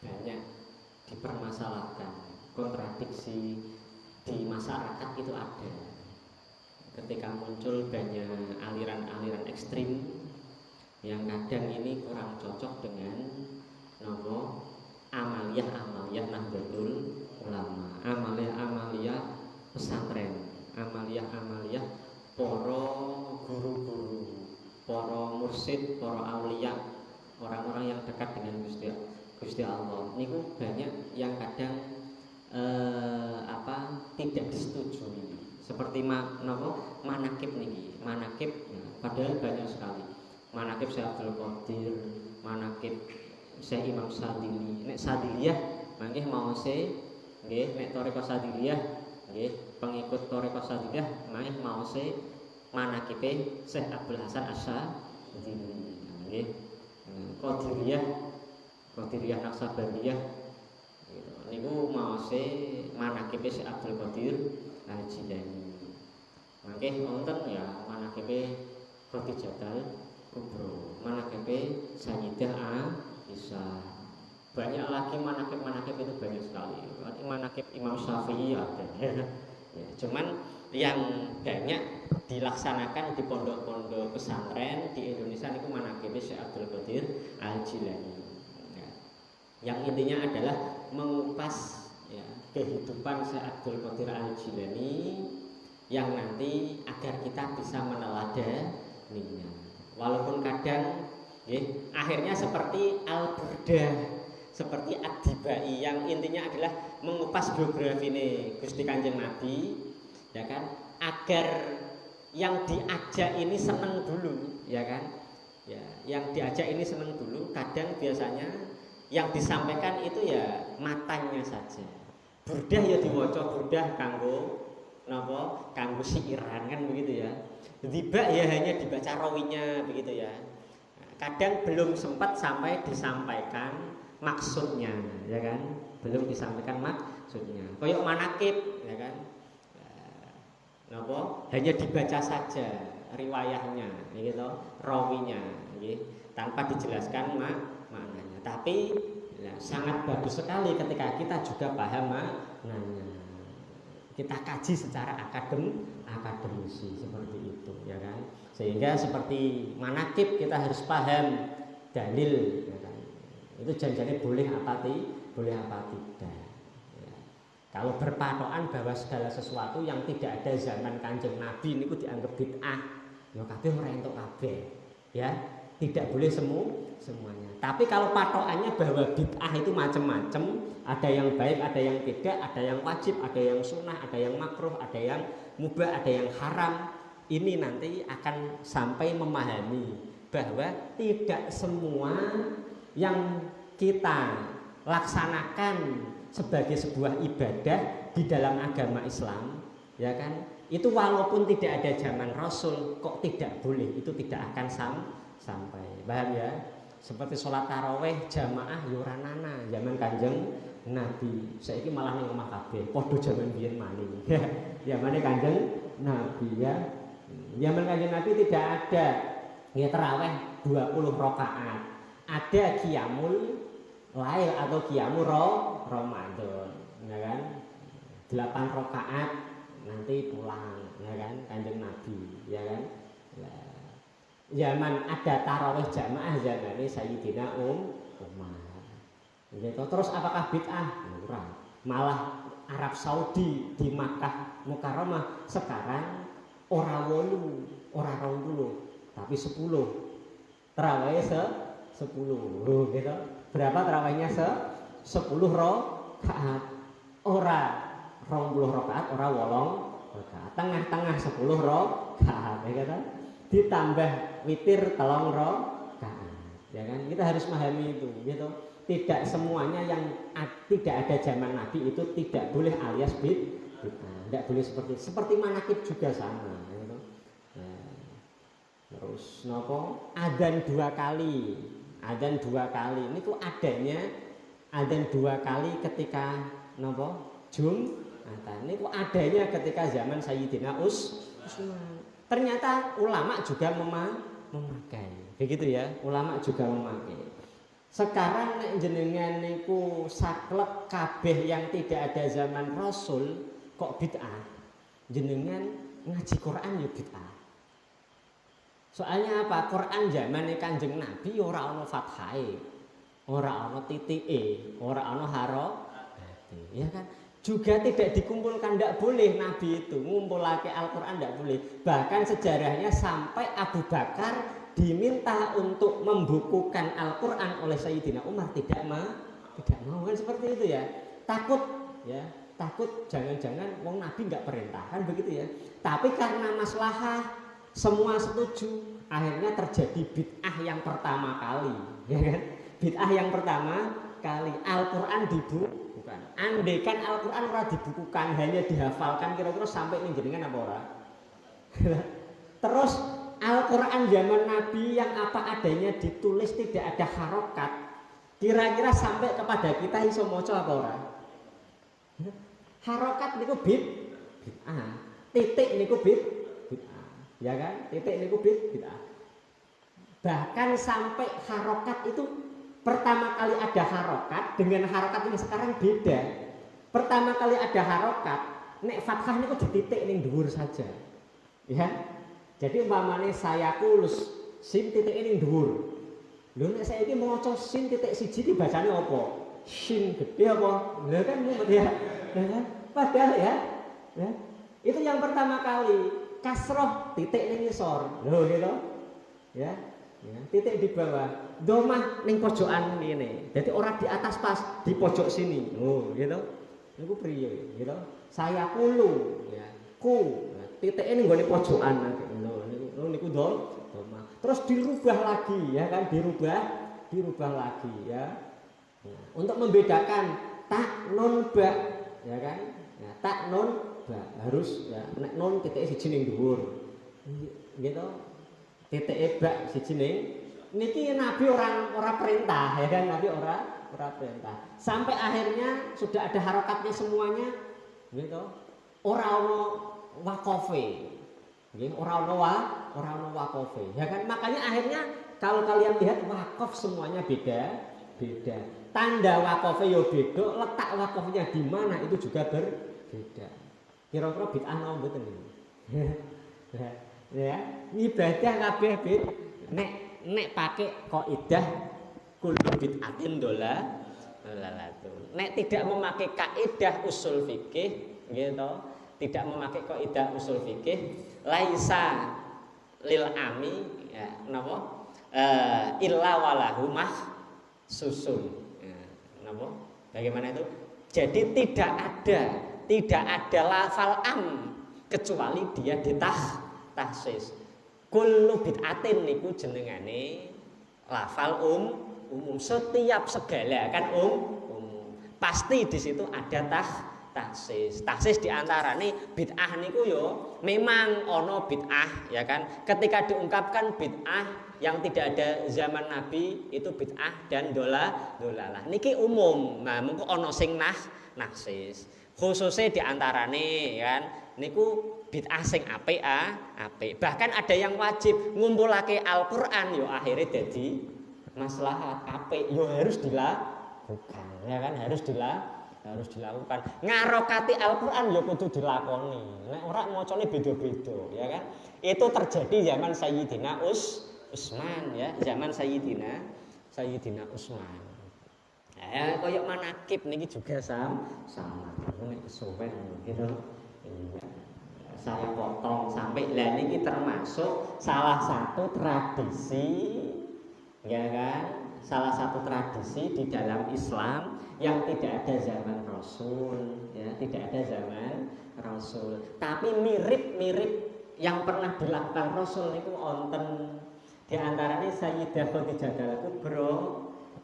banyak dipermasalahkan, kontradiksi di masyarakat itu ada. Ketika muncul banyak aliran-aliran ekstrim yang kadang ini kurang cocok dengan nopo amaliyah Nahdlatul Ulama, amaliyah pesantren, amaliyah para guru-guru, para mursyid, para aulia, orang-orang yang dekat dengan Gusti Allah. Niku banyak yang kadang tidak disetujui. Seperti manaqib niki. Manaqib ya, padahal banyak sekali. Manaqib Syekh Abdul Qadir, manaqib Syekh Imam Sadili. Nek Sadiliyah mangke mau nggih, nek Thariqah Sadiliyah nggih, pengikut Thariqah Sadiliyah mangke mau manaqibe Syekh Abdul Hasan Asy-Syadzili nggih. Qadiriyah Naqsabandiyah gitu. Niku maose manaqibe Syekh Abdul Qadir Al-Jilani. Mangke wonten ya manaqibe Khadijatul Kubra, manaqibe Sayyidah Aisyah. Banyak lagi manaqib itu banyak sekali. Manaqib Imam Syafi'i ada. Ya, cuman yang banyak dilaksanakan di pondok-pondok pesantren di Indonesia itu manaqib Syekh Abdul Qadir Al-Jilani. Ya. Yang intinya adalah mengupas ya, kehidupan Syekh Abdul Qadir Al-Jilani yang nanti agar kita bisa meneladaninya. Walaupun kadang akhirnya seperti Al-Burdah. seperti Ad-Dibai yang intinya adalah mengupas biografi ini Gusti Kanjeng Nabi, ya kan, agar yang diajak ini seneng dulu, ya kan, ya, yang diajak ini seneng dulu. Kadang biasanya yang disampaikan itu ya matanya saja. Burdah ya diwaca, burdah kanggo napa, kanggo siiran kan begitu ya. Tiba ya hanya dibaca rawinya begitu ya. Kadang belum sempat sampai disampaikan maksudnya, ya kan, belum disampaikan maksudnya. Koyok manakib, ya kan, napa, hanya dibaca saja riwayahnya, gitu, rawinya, gitu, tanpa dijelaskan maknanya. Tapi ya, sangat bagus sekali ketika kita juga paham maknanya. Kita kaji secara akademisi seperti itu, ya kan. Sehingga seperti manakib kita harus paham dalil, ya kan. Itu janjinya boleh apa tidak. Ya. Kalau berpatokan bahwa segala sesuatu yang tidak ada zaman Kanjeng Nabi ini dianggap bid'ah, ya kabeh ora entuk kabeh, ya. Tidak boleh semuanya. Tapi kalau patokannya bahwa bid'ah itu macam-macam, ada yang baik, ada yang tidak, ada yang wajib, ada yang sunnah, ada yang makruh, ada yang mubah, ada yang haram, ini nanti akan sampai memahami bahwa tidak semua yang kita laksanakan sebagai sebuah ibadah di dalam agama Islam, ya kan, itu walaupun tidak ada zaman Rasul kok tidak boleh, itu tidak akan sampai. Paham ya? Seperti sholat taraweh jamaah yuranana zaman Kanjeng Nabi. Saiki malah ning omah kabeh, padha zaman biyen maning. Ya, zamane Kanjeng Nabi ya. Zaman Kanjeng Nabi tidak ada ya taraweh 20 rakaat. Ada qiyamul lail atau qiyamul Ramadan, ya kan? 8 rakaat nanti pulang, ya kan? Kanjeng Nabi, ya kan? Zaman ada tarawih jamaah zaman ini Sayyidina Umar. Gitu. Terus apakah bid'ah? Ora. Malah Arab Saudi di Makkah Mukarramah sekarang ora 8, ora 20, tapi 10. Tarawih 10. Gitu. Berapa tarawihnya 10 rakaat. Ora 20 rakaat, ora 8 rakaat. Tengah-tengah 10 rakaat, ya kan? Ditambah witir 3 rakaat, ya kan, kita harus memahami itu, gitu. Tidak semuanya yang tidak ada zaman Nabi itu tidak boleh alias bid'ah, tidak boleh seperti manakib juga sama, gitu. Ya. Terus nopo adzan 2 kali, adzan 2 kali ini tuh adanya adzan 2 kali ketika nopo Jumatan, ini tuh adanya ketika zaman Sayyidina Utsman. Ternyata ulama juga memakai, begitu ya, ulama juga memakai. Sekarang nek jenengan niku saklek kabeh yang tidak ada zaman Rasul kok bid'ah, jenengan ngaji Quran ya bid'ah. Soalnya apa? Quran zaman Kanjeng Nabi ora ana fathahe, ora ana titike, ora ana harokate, ya kan? Juga tidak dikumpulkan, tidak boleh Nabi itu ngumpulake Al-Quran, tidak boleh. Bahkan sejarahnya sampai Abu Bakar diminta untuk membukukan Al-Quran oleh Sayyidina Umar, tidak mau kan seperti itu ya. Takut jangan-jangan wong Nabi nggak perintahkan begitu ya. Tapi karena maslahah semua setuju, akhirnya terjadi bid'ah yang pertama kali, ya kan? Bid'ah yang pertama kali Al-Quran dibukukan. Andaikan Al-Quran ora dibukukan, hanya dihafalkan, kira-kira sampai ning jenengan apa ora? Terus Al-Quran zaman Nabi yang apa adanya ditulis, tidak ada harokat, kira-kira sampai kepada kita iso maca apa ora? Harokat niku bid'ah, titik niku bid'ah, ya kan? Titik niku bid'ah. Bahkan sampai harokat itu pertama kali ada harokat dengan harokat ini sekarang beda. Pertama kali ada harokat, nek fathah niku dititik ning dhuwur saja, ya. Jadi umpamane saya kulus sin titik ning dhuwur. Lho nek saiki maca sin titik siji dibacane apa? Sin gede apa? Lha kan mumet ya. Padahal ya. Itu yang pertama kali kasroh titik ning ngisor. Lho gitu. Ya. Ya, titik di bawah. Domah ning pojokan ngene. Jadi ora di atas pas, di pojok sini. Oh, gitu. Niku priye, gitu. Saya kulu, ya. Ku. Nah, titike ning gone pojokan niku domah. Terus dirubah lagi, ya kan? Dirubah lagi, ya. Nah, untuk membedakan tak non ba, ya kan? Nah, tak non ba harus ya nek non titike siji ning dhuwur. Gitu. Titik bak siji ning niki Nabi ora perintah ya kan, Nabi ora perintah. Sampai akhirnya sudah ada harokatnya semuanya gitu. Ora ono wakofe. Nggih, ora ono wakofe. Ya kan makanya akhirnya kalau kalian lihat wakaf semuanya beda. Tanda wakofe yo beda, letak wakofnya di mana itu juga berbeda. Kira-kira bid'ah napa mboten niku? Ya, ibadah kabeh bid nek pakai kaidah kullu bid'atin dolalatun. Nek tidak memakai kaidah usul fikih gitu, tidak memakai kaidah usul fikih laisa lil ami ya napa illa walahu mah susun. Ya, napa? Bagaimana itu? Jadi tidak ada lafal am kecuali dia tahsis. Kullu bid'atin niku jenengane lafal umum. Setiap segala kan umum. Pasti di situ ada tahsis. Tahsis diantarane bid'ah niku yo memang ono bid'ah ya kan. Ketika diungkapkan bid'ah yang tidak ada zaman Nabi itu bid'ah dan dolalah. Niki umum. Nah, mengko ono sing tahsis. Khususnya diantarane kan niku bid'ah sing apik. Bahkan ada yang wajib ngumpulake Al-Qur'an yo akhirnya jadi maslahat apik yo harus dilakukan ya kan harus dilakukan. Ngarokati Al-Qur'an yo kudu dilakoni. Nek ora macane beda-beda ya kan. Itu terjadi zaman Sayyidina Utsman ya, zaman Sayyidina Utsman. Ya koyok manakib niki juga sama. Nek kesuwen gitu. Saya potong sampai lah ini termasuk salah satu tradisi ya kan, salah satu tradisi di dalam Islam yang tidak ada zaman Rasul ya, tidak ada zaman Rasul tapi mirip yang pernah dilakukan Rasul itu onten di antaranya Sayyidah Khadijah Al-Kubra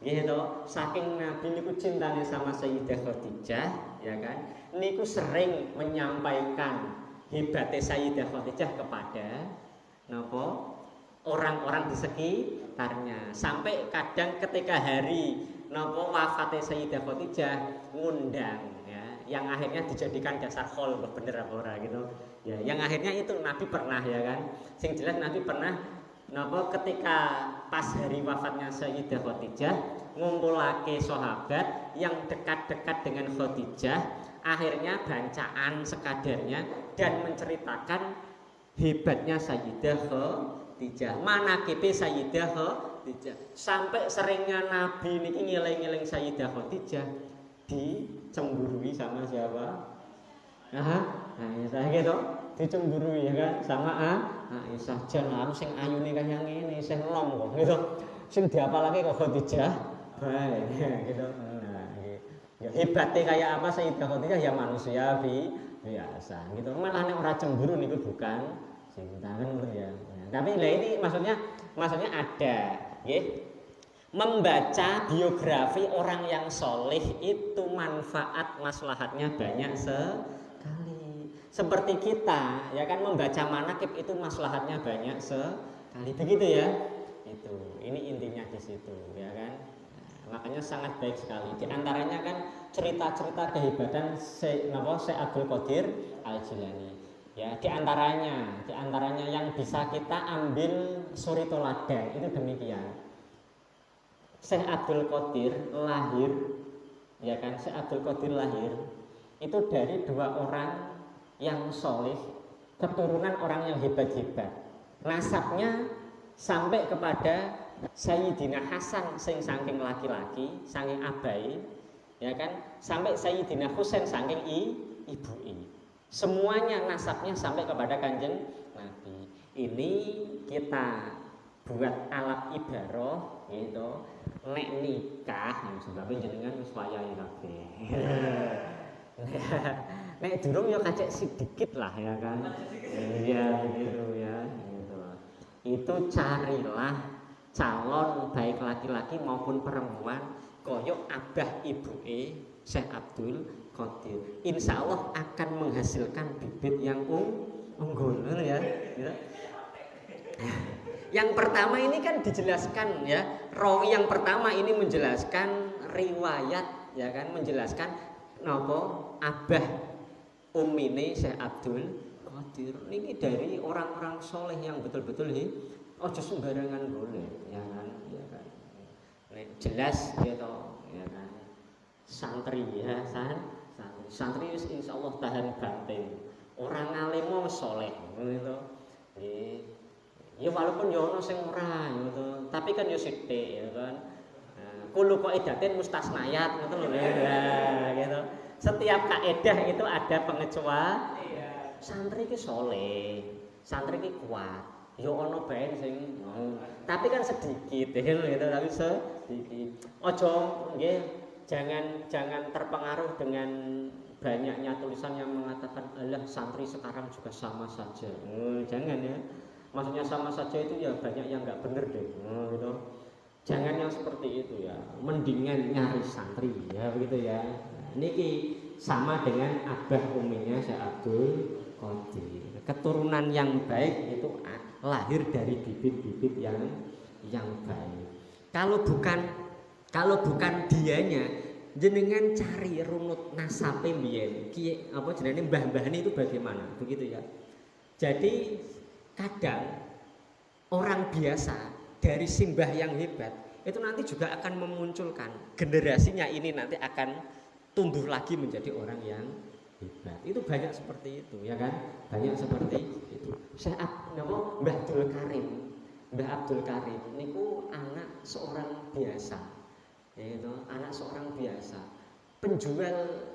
gitu, saking Nabi niku cintanya sama Sayyidah Khadijah ya kan, niku sering menyampaikan hebatnya Sayyidah Khadijah kepada orang-orang di sekitarnya. Sampai kadang ketika hari wafatnya Sayyidah Khadijah ngundang ya, yang akhirnya dijadikan dasar khol bener apa ora gitu. Ya, yang akhirnya itu Nabi pernah ya kan. Sing jelas Nabi pernah ketika pas hari wafatnya Sayyidah Khadijah ngumpulake sahabat yang dekat-dekat dengan Khadijah, akhirnya bancaan sekadarnya dan menceritakan hebatnya Sayyidah Khadijah, manaqibe Sayyidah Khadijah. Sampai seringnya Nabi niki ngeling-eling Sayyidah Khadijah dicemburui sama siapa? Aisyah gitu, dicemburui ya kan sama Aisyah. Jan aku sing ayune kaya ngene, sing enom kok gitu. Sing diapalake kok Khadijah bae gitu. Hebatnya kayak apa Sayyidah Khadijah ya manusia biasa gitu. Malah nek ora cemburu niku bukan cinta kan ya. Tapi lah ini maksudnya ada nggih. Membaca biografi orang yang soleh itu manfaat maslahatnya banyak sekali. Seperti kita ya kan membaca manaqib itu maslahatnya banyak sekali. Begitu ya. Itu. Ini intinya di situ ya kan. Makanya sangat baik sekali. Di antaranya kan cerita-cerita kehebatan Syekh Abdul Qadir Al-Jilani. Ya, di antaranya yang bisa kita ambil suri teladan itu demikian. Syekh Abdul Qadir lahir ya kan, Syekh Abdul Qadir lahir itu dari dua orang yang soleh, keturunan orang yang hebat-hebat. Nasabnya sampai kepada Sayyidina Hasan sing saking laki-laki, saking abai, ya kan, sampai Sayyidina Husain saking ibu'i. Semuanya nasabnya sampai kepada Kanjeng Nabi. Ini kita buat alat ibaroh gitu. Nek nikah sebabnya jenengan wis wayahe kabeh. Nek durung ya kacek sedikit lah ya kan. Iya gitu ya gitu. Itu carilah calon baik laki-laki maupun perempuan koyok abah ibuke Syekh Abdul Qadir. Insya Allah akan menghasilkan bibit yang unggul ya. Gitu. Yang pertama ini kan dijelaskan ya, rawi yang pertama ini menjelaskan riwayat ya kan, menjelaskan nopo abah umine Syekh Abdul Qadir. Ini dari orang-orang soleh yang betul-betul ojo sembarangan boleh ya kan, ya kan. Jelas gitu ya kan. Santri ya santri insya Allah tahan banting. Orang alim soleh gitu. Ya walaupun ya ono sing ora gitu, tapi kan ya sithik ya kan. Kullu qaidatin mustasnayat ngoten lho ya gitu. Setiap kaidah itu ada pengecualian. Santri ki saleh, santri ki kuat. Ya ono bae sing tapi kan sedikit ya gitu, tapi sedikit. Ojo nggih jangan terpengaruh dengan banyaknya tulisan yang mengatakan alah santri sekarang juga sama saja. Jangan ya. Maksudnya sama saja itu ya banyak yang nggak bener deh, gitu. Jangan yang seperti itu ya. Mendingan nyari santri ya begitu ya. Niki sama dengan abah uminya Syekh Abdul Qadir. Keturunan yang baik itu lahir dari bibit-bibit yang baik. Kalau bukan dianya, jenengan cari runut nasabe mbiyen. Ki apa jenenge mbah-mbahane itu bagaimana? Begitu ya. Jadi kadang orang biasa dari simbah yang hebat itu nanti juga akan memunculkan generasinya ini nanti akan tumbuh lagi menjadi orang yang hebat. Itu banyak seperti itu ya kan, banyak seperti itu. Saya Mbah Abdul Karim, Mbah Abdul Karim niku anak seorang biasa, yaitu anak seorang biasa penjual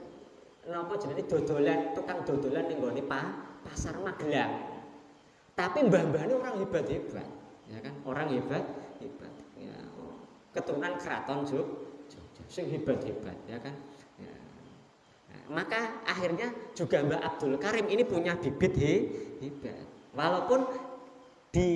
napa jenenge dodolan, tukang dodolan ning nggone pasar Magelang. Tapi mbah-mbah ini orang hebat-hebat, ya kan? Orang hebat. Ya, keturunan keraton Jogja, sing hebat-hebat, ya kan? Ya. Nah, maka akhirnya juga Mbah Abdul Karim ini punya bibit hebat. Walaupun di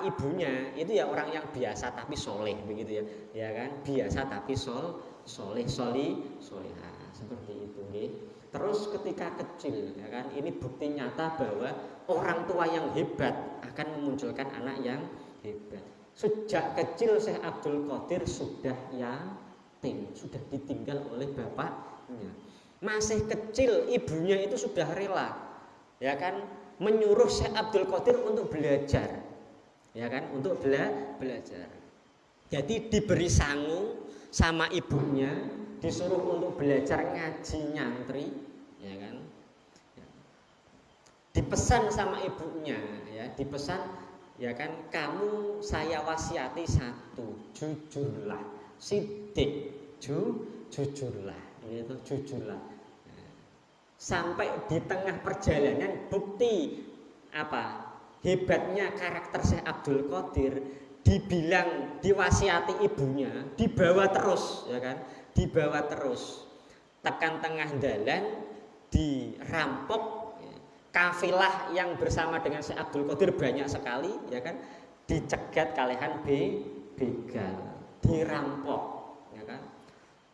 ibunya itu ya orang yang biasa tapi soleh begitu ya, ya kan? Biasa tapi soleh, solehah seperti itu, nggih. Terus ketika kecil ya kan, ini bukti nyata bahwa orang tua yang hebat akan memunculkan anak yang hebat. Sejak kecil Syekh Abdul Qadir sudah yatim, sudah ditinggal oleh bapaknya. Masih kecil ibunya itu sudah rela ya kan menyuruh Syekh Abdul Qadir untuk belajar. Ya kan, untuk belajar. Jadi diberi sangu sama ibunya, disuruh untuk belajar ngaji nyantri, ya kan? Dipesan sama ibunya, ya, dipesan, ya kan? Kamu saya wasiati satu, jujurlah, sidik, jujurlah, itu jujurlah. Sampai di tengah perjalanan bukti apa? Hebatnya karakter Syekh Abdul Qadir, dibilang diwasiati ibunya, dibawa terus, ya kan? Dibawa terus tekan tengah jalan dirampok kafilah yang bersama dengan Syekh Abdul Qadir banyak sekali ya kan dicegat kalihan begal dirampok ya kan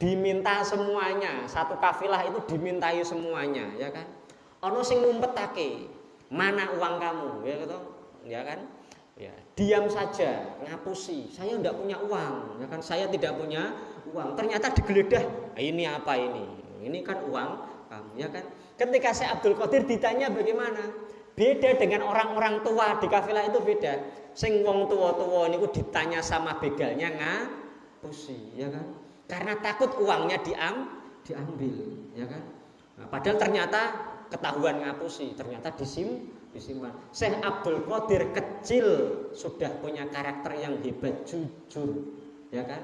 diminta semuanya satu kafilah itu dimintai semuanya ya kan ono sing ngumpetake mana uang kamu ya gitu ya kan ya diam saja ngapusi saya tidak punya uang ya kan saya tidak punya uang ternyata digeledah ini apa ini kan uang kamu ya kan ketika Syekh Abdul Qadir ditanya bagaimana beda dengan orang-orang tua di kafilah itu beda sing wong tua-tua niku ditanya sama begalnya ngapusi ya kan karena takut uangnya diambil ya kan nah, padahal ternyata ketahuan ngapusi ternyata disimpan Syekh Abdul Qadir kecil sudah punya karakter yang hebat jujur ya kan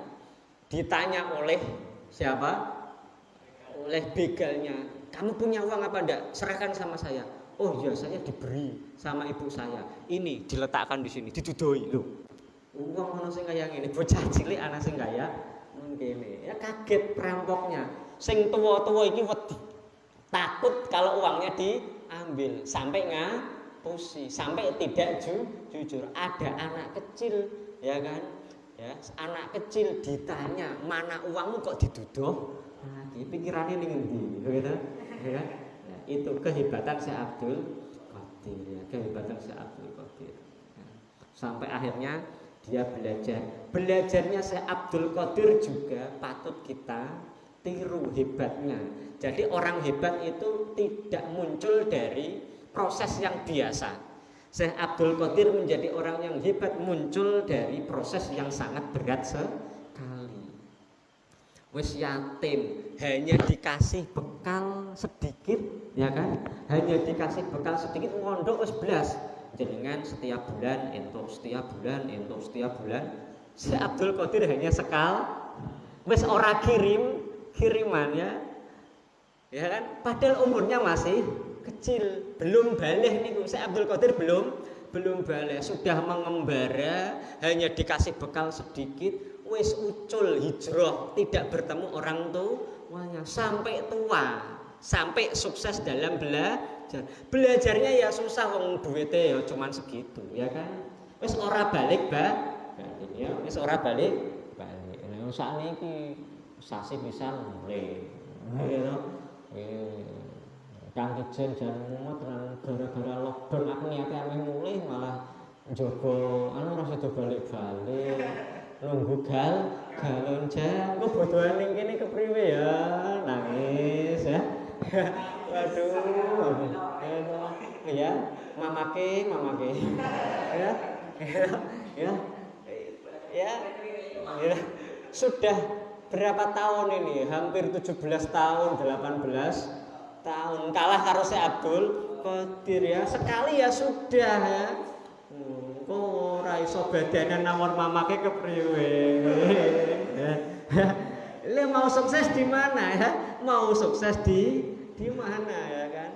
ditanya oleh siapa oleh begalnya kamu punya uang apa enggak serahkan sama saya Oh iya, saya diberi sama ibu saya. Ini diletakkan di sini, didudoi lho. Wong ana sing kaya ngene, bocah cilik ana sing kaya ngene. Ya kaget perampoknya. Sing tuwa-tuwa iki wedi. Takut kalau uangnya diambil, sampai ngapusi, sampai tidak jujur. Ada anak kecil, ya kan? Ya, anak kecil ditanya, "Mana uangmu kok diduduh?" Nah, pikirannya ning endi, gitu. Ya kan? Itu kehebatan Syekh Abdul Qadir, ya, kehebatan Syekh Abdul Qadir. Ya. Sampai akhirnya dia belajarnya Syekh Abdul Qadir juga patut kita tiru hebatnya. Jadi orang hebat itu tidak muncul dari proses yang biasa. Syekh Abdul Qadir menjadi orang yang hebat muncul dari proses yang sangat berat sekali. Wis yatim, hanya dikasih bekal sedikit, ya kan? Hanya dikasih bekal sedikit, ngondok wis blas. Jenengan setiap bulan entuk, setiap bulan entuk, setiap bulan. Syekh Abdul Qadir hanya sekal, wis ora kiriman ya. Ya kan? Padahal umurnya masih kecil, belum balik nih. Syekh Abdul Qadir belum balik, sudah mengembara, hanya dikasih bekal sedikit. Wis ucul hijrah, tidak bertemu orang tuanya sampai tua, sampai sukses dalam belajar. Belajarnya ya susah, wong duwite ya cuman segitu, ya kan? Wis ora balik ya, wis ora balik. Lah sakniki sasi bisa mulai. Ya Kang Ijen jan mumet gara-gara lockdown aku niate ameh mulih malah njogo ora sedo balik-balik. Nunggu galonja, kok bodohan ning kene kepriwe ya, nangis ya. Waduh. Ya, mamake. Ya. Ya. Sudah berapa tahun ini? Hampir 17 tahun, 18 tahun. Kalah karo Syekh Abdul Qadir ya. Sekali ya sudah ya. Kok ora iso badanan nomor mamake kepriwe. Lu mau sukses di mana ya? Mau sukses di mana ya kan?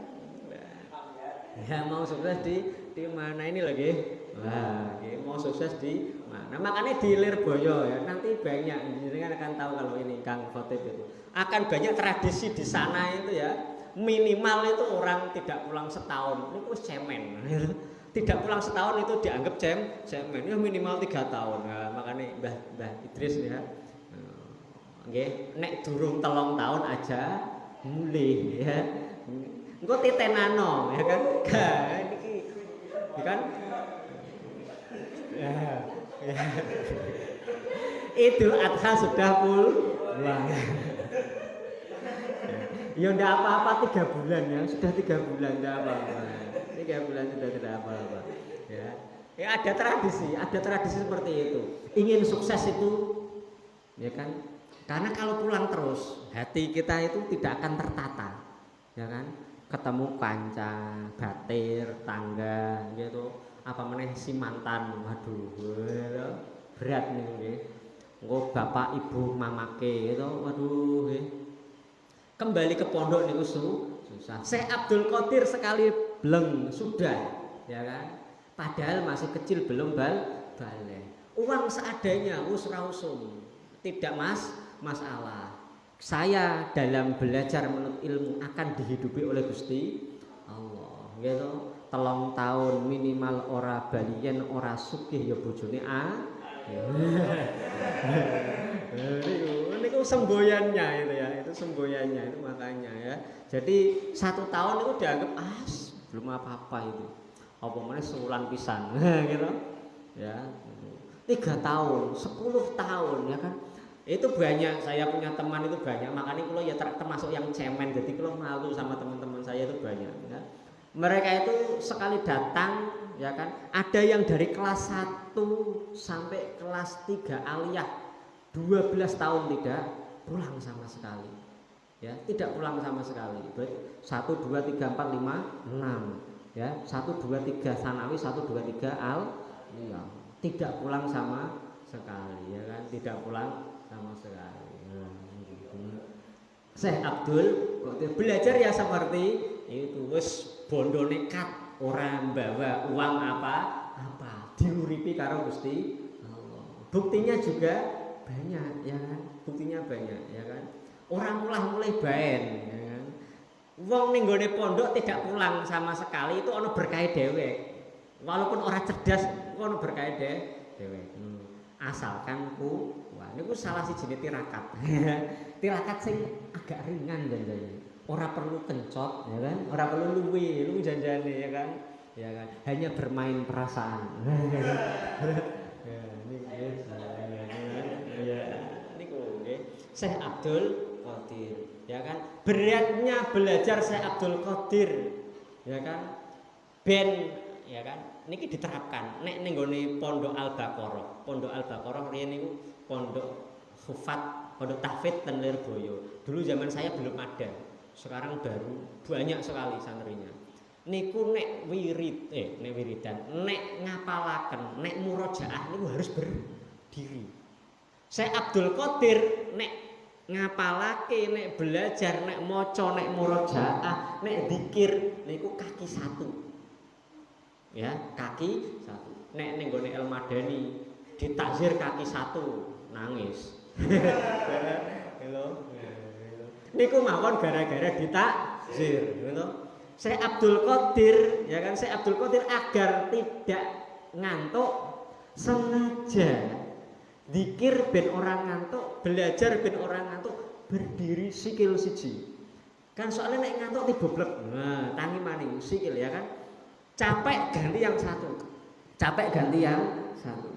Ya mau sukses di mana ini lagi? Wah, mau sukses di mana? Makanya di Lirboyo ya. Nanti banyak jenengan akan tahu kalau ini Kang Khotib itu. Akan banyak tradisi di sana itu ya. Minimal itu orang tidak pulang setahun. Ini wis cemen. Tidak pulang setahun itu dianggap cemen. Ya minimal 3 tahun. Nah, makanya Mbah Idris ya. Nggih, nek durung 3 tahun aja mulih ya. Engko titenano ya kan. Niki ya kan. Ya. Idul Adha sudah pulang. Ya ndak apa-apa 3 bulan ya. Sudah 3 bulan ndak apa-apa. 3 bulan sudah tidak apa-apa. Ya ada tradisi seperti itu. Ingin sukses itu, ya kan? Karena kalau pulang terus, hati kita itu tidak akan tertata, ya kan? Ketemu kanca, batir, tangga, gitu. Apa meneh si mantan, waduh, berat nih, nggih. Engko bapak ibu mamake itu, waduh, nggih. Kembali ke pondok niku susah. Syekh Abdul Qadir sekali bleng sudah, ya kan? Padahal masih kecil belum balik. Uang seadanya usra-usum. Tidak masalah. Saya dalam belajar menurut ilmu akan dihidupi oleh Gusti Allah. Gitu. 3 tahun minimal ora baliyen ora sugih ya bojone Niku semboyannya itu ya, itu semboyannya itu makanya ya. Jadi 1 tahun itu dianggap belum apa-apa itu. Apa meneh sewulan pisan gitu. Ya. 3 tahun, 10 tahun ya kan. Itu banyak, saya punya teman itu banyak. Makanya kalau ya termasuk yang cemen. Jadi kalau malu sama teman-teman saya itu banyak ya. Mereka itu sekali datang ya kan, ada yang dari kelas 1 sampai kelas 3 aliyah 12 tahun tidak pulang sama sekali. Ya, tidak pulang sama sekali. 1 2 3 4 5 6 ya. 1 2 3 sanawi, 1 2 3 aliyah. Tidak pulang sama sekali ya kan, tidak pulang sama sekali. Syekh Abdul belajar ya seperti itu, wis bondo nekat ora bawa uang apa diuripi karo Gusti Allah. Buktinya juga banyak ya kan, buktinya banyak ya kan. Orang mulai baen ya kan. Wong ning gone pondok tidak pulang sama sekali itu ono berkah dhewek. Walaupun orang cerdas ono berkah dhewek. Asalkan wah niku salah siji tirakat. Tirakat sing agak ringan janjane. Ora perlu kencot ya kan, ora perlu luwe janjane ya kan. Ya kan, hanya bermain perasaan. Ya niku nggih. Syekh Abdul Qadir ya kan, beratnya belajar Syekh Abdul Qadir ya kan, ben ya kan niki diterapkan nek ning gone Pondok Al-Baqarah riyen niku pondok hufat, pondok tahfidz ten Lirboyo. Dulu zaman saya belum ada, sekarang baru banyak sekali santrinya. Niku nek wiridan, nek ngapalaken, nek murojaah niku harus berdiri. Syekh Abdul Qadir nek ngapalake, nek belajar, nek maca, nek murojaah, nek zikir niku kaki satu. Ya, kaki satu. Nek ning gone El Madani ditakzir kaki satu, nangis. Hello. Niku mawon gara-gara ditakzir, ngono. Syekh Abdul Qadir, ya kan, Syekh Abdul Qadir agar tidak ngantuk sengaja zikir ben orang ngantuk, belajar ben orang ngantuk, berdiri sikil siji. Kan soalnya nek ngantuk diboblek. Nah, tangi maning sikil ya kan. Capek ganti yang satu. Capek ganti yang satu.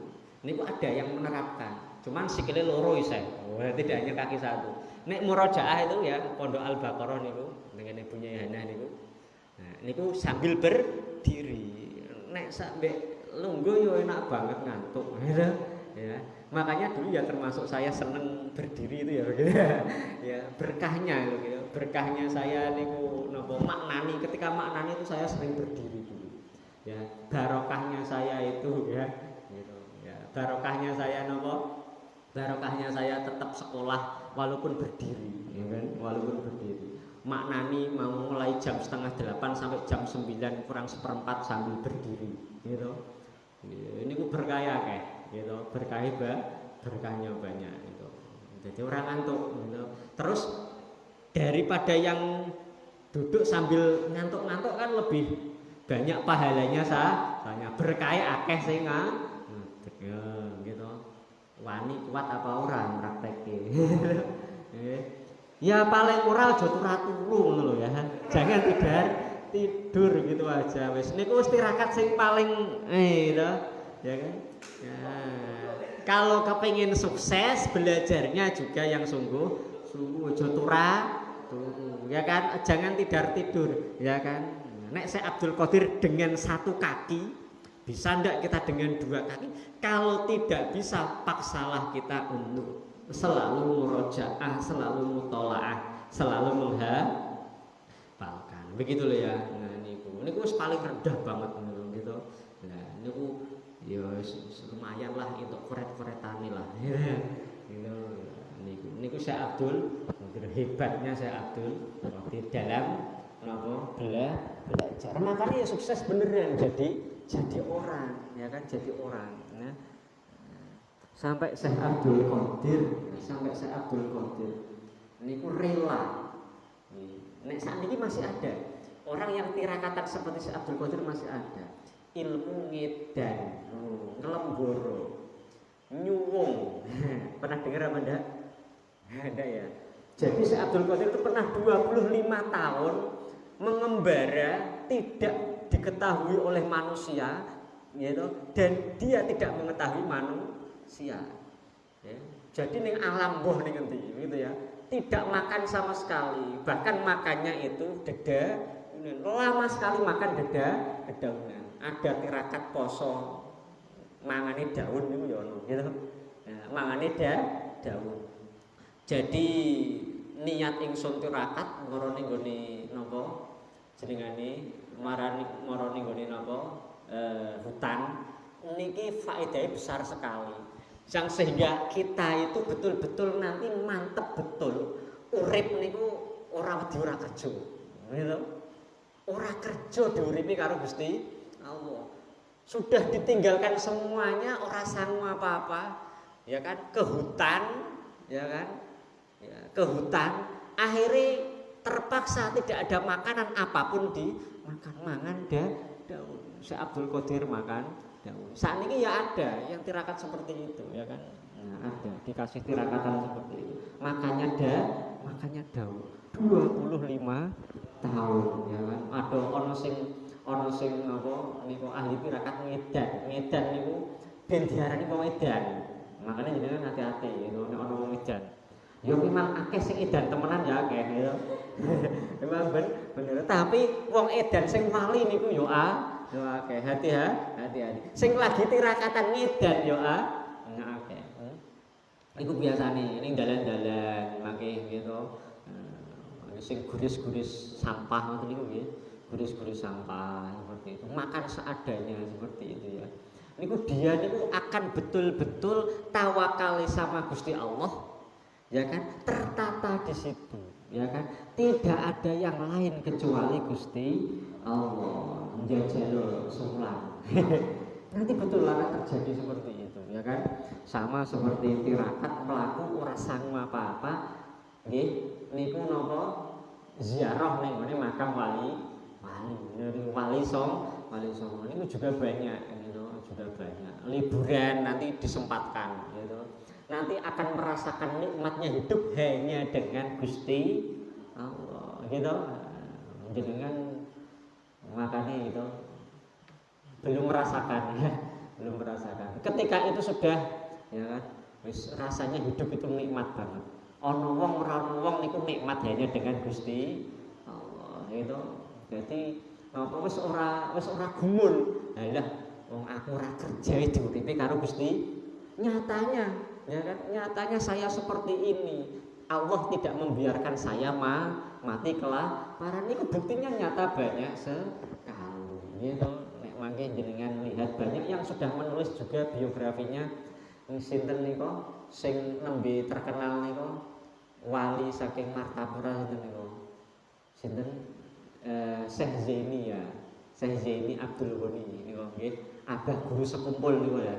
Niku ada yang menerapkan. Cuman sikile loro isih. Tidak hanya kaki satu. Nek murojaah itu ya Pondok Al-Baqarah niku dengan ibunya Hana niku. Nah, niku sambil berdiri. Nek sampai lungguh yo enak banget ngantuk. Ya. Makanya dulu ya termasuk saya seneng berdiri itu ya begitu. Ya, berkahnya gitu. Berkahnya saya niku napa maknani, ketika maknani itu saya sering berdiri dulu. Ya, barokahnya saya itu ya gitu. Ya, barokahnya saya napa? Barokahnya saya tetap sekolah walaupun berdiri, ya kan? Walaupun berdiri. Maknani mau mulai jam 7:30 sampai jam 9 kurang seperempat sambil berdiri gitu. Ini ku berkah kayak gitu, berkahnya banyak gitu. Jadi orang ngantuk gitu. Terus daripada yang duduk sambil ngantuk-ngantuk kan lebih banyak pahalanya saya berkah akeh sing gitu. Wani kuat apa orang praktekke. Ya paling ora aja turu ngono lho ya. Jangan tidur gitu aja wis. Niku wis tirakat sing paling gitu, ya kan? Ya. Kalau kepengin sukses belajarnya juga yang sungguh aja turu, ya kan? Jangan tidur, ya kan? Nek Syekh Abdul Qadir dengan satu kaki, bisa ndak kita dengan dua kaki? Kalau tidak bisa, paksalah kita untuk selalu murojaah, selalu mutolaah, selalu menghafalkan. Begitu loh ya. Nah niku paling rendah banget gitu. Nah niku ya lumayan lah untuk koret-koretane lah. Gitu. Niku Syekh Abdul Qadir, hebatnya Syekh Abdul Qadir dalam napa belajar. Makanya ya sukses beneran jadi orang, ya kan, jadi orang. Nah, sampai Syekh Abdul Qadir niku rela. Nek saat ini masih ada orang yang tirakatan seperti Syekh Abdul Qadir, masih ada. Ilmu ngedan, ngelemboro, nyuwung. Pernah dengar apa enggak? Ada ya. Jadi Syekh Abdul Qadir itu pernah 25 tahun mengembara, tidak diketahui oleh manusia, gitu, dan dia tidak mengetahui manusia. Ya. Jadi ning alam boh ning ngendi gitu ya. Tidak makan sama sekali, bahkan makannya itu lama sekali makan dedaunan. Ada tirakat poso mangane daun niku ya ono gitu. Nah, mangane daun. Jadi niat ingsun tirakat ngoro ning gone napa jenengane maro ning gone napa hutan niki faedahnya besar sekali. Yang sehingga kita itu betul-betul nanti mantep betul urip niku ora wedi ora kerja. Gitu. ora kerja diuripi karo Gusti Allah. Sudah ditinggalkan semuanya, ora sangu apa-apa, ya kan, ke hutan, ya kan, ya, ke hutan, akhirnya terpaksa tidak ada makanan apapun dimakan, mangan daun. Syekh Abdul Qadir makan daun. Saat ini ya ada yang tirakat seperti itu, ya kan, nah, ada dikasih tirakatan seperti itu, makanya daun 25 tahun, ya kan. Ada ono sing apa niku ahli tirakat ngedan niku ben diarani wong edan. Makanya jenengan hati-hati gitu nek ono wong edan. Ya memang akeh sing edan temenan ya akeh gitu. Memang bener, tapi wong edan sing wali niku yo akeh. Hati-hati. Sing lagi tirakatan ngedan yo akeh. Iku biasane ning dalan-dalan mangke gitu. Sing guris-guris sampah ngoten niku nggih. Guris-guris sampah seperti itu, makan seadanya seperti itu ya. Niku dia niku akan betul-betul tawakal sama Gusti Allah, ya kan, tertata di situ, ya kan, tidak ada yang lain kecuali Gusti Allah. Menjajal sulam. Nanti betul akan terjadi seperti itu, ya kan, sama seperti tirakat pelaku ora sangu apa-apa, nggih, niku napa ziarah ning makam wali songo ini juga banyak gitu, juga banyak liburan nanti disempatkan gitu, nanti akan merasakan nikmatnya hidup hanya dengan Gusti Allah gitu, dengan makanya itu belum merasakan ketika itu sudah, ya kan, rasanya hidup itu nikmat banget. Ono wong niku nikmat hanya dengan Gusti Allah gitu. Jadi napa wis ora gumun. Lah wong aku ora kerja diuripi karo Gusti. Nyatanya, ya kan? Nyatanya saya seperti ini. Allah tidak membiarkan saya mati kelaparan. Niku buktinya nyata banyak sekali. Gitu. Nek mangke jenengan lihat banyak yang sudah menulis juga biografinya. Sinten niku sing nembe terkenal niku wali saking Martapura sinten niku. Sinten Syekh Zaini Abdul Ghani niku nggih, abah guru sekumpul niku ya.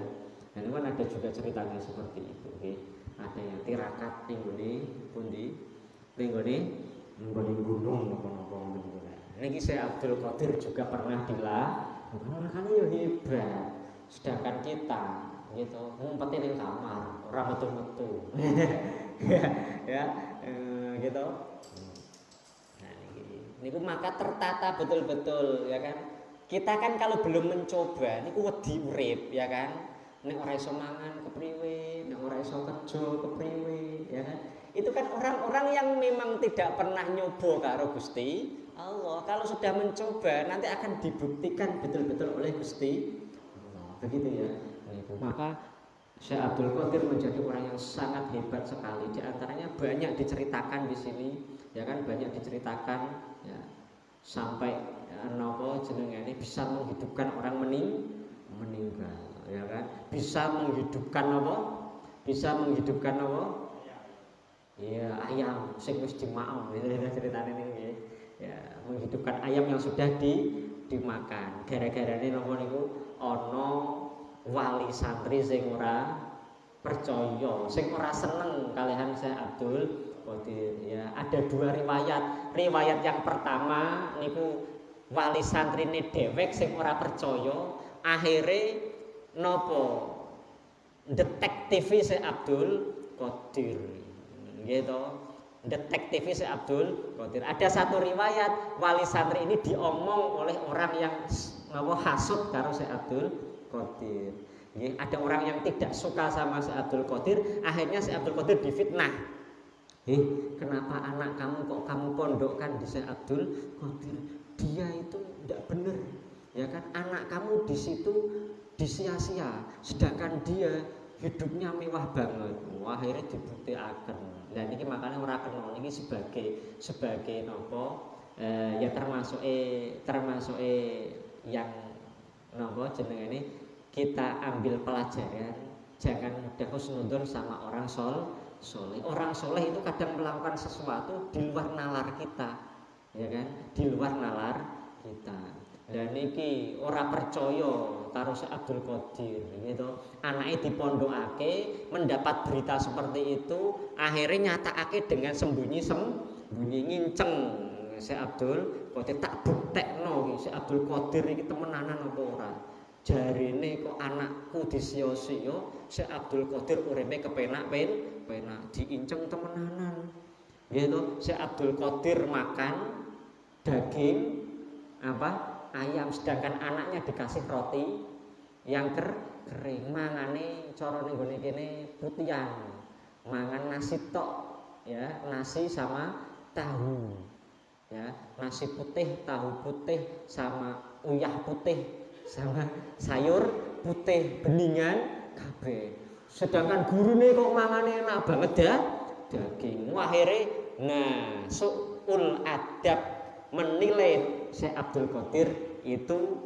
Dan kan ada juga ceritanya seperti itu nggih. Ada yang tirakat ning gone pundi? Ning gone gunung napa-napa niku. Niki Syekh Abdul Qadir juga pernah bukan kan yo hebat. Sedangkan kita gitu ngumpetin ning kamar, ora metu-metu. ya, gitu. Niku maka tertata betul-betul, ya kan. Kita kan kalau belum mencoba niku wedi urip, ya kan. Nek ora iso mangan kepriwe, nek ora iso kerja kepriwe, ya kan. Itu kan orang-orang yang memang tidak pernah nyoba karo Gusti Allah. Kalau sudah mencoba nanti akan dibuktikan betul-betul oleh Gusti Allah. Begitu ya. Niku maka Syekh Abdul Qadir menjadi orang yang sangat hebat sekali. Di antaranya banyak diceritakan di sini, ya kan, banyak diceritakan ya, sampai nopo jenengane bisa menghidupkan orang meninggal, ya kan, bisa menghidupkan nopo, ya ayam sing wis dimaem itu ceritane niki ya, menghidupkan ayam yang sudah dimakan gara-garane nopo niku ana wali santri sing ora percaya, sing ora seneng kalian Syekh Abdul Qadir ya. Ada dua riwayat yang pertama niku wali santrine dhewek sing ora percaya, akhire nopo detektif Syekh Abdul Qadir gitu, detektif Syekh Abdul Qadir. Ada satu riwayat wali santri ini diomong oleh orang yang nopo hasud karo Syekh Abdul Qadir. Ada orang yang tidak suka sama Syekh Abdul Qadir, akhirnya Syekh Abdul Qadir difitnah. Kenapa anak kamu kok kamu pondokkan di Syekh Abdul Qadir? Dia itu tidak benar, ya kan? Anak kamu di situ disia-sia, sedangkan dia hidupnya mewah banget. Wah, akhirnya dibuktikan. Lah niki makanya ora kena niki sebagai nopo ya termasuk yang nopo jenengane kita ambil pelajaran, jangan mudah husnudzon sama orang soleh. Orang soleh itu kadang melakukan sesuatu di luar nalar kita, ya kan, di luar nalar kita. Dan niki ora percaya karo Syekh Abdul Qadir gitu. Anake dipondokake mendapat berita seperti itu, akhirnya nyatakake dengan sembunyi nginceng Syekh Abdul Qadir, tak buktekno Syekh Abdul Qadir iki temenanan apa ora. Jarine kok anakku disia-sia, Syekh Abdul Qadir uripe kepenak penak diinceng temenanan. Gitu, Syekh Abdul Qadir makan daging ayam, sedangkan anaknya dikasih roti yang kering. Mangane cara ning gone kene putihan, mangan nasi tok ya, nasi sama tahu ya, nasi putih, tahu putih sama uyah putih sama sayur putih beningan kabeh. Sedangkan gurune kok mangane enak banget ya daging. Akhirnya su'ul adab menilai Syekh Abdul Qadir itu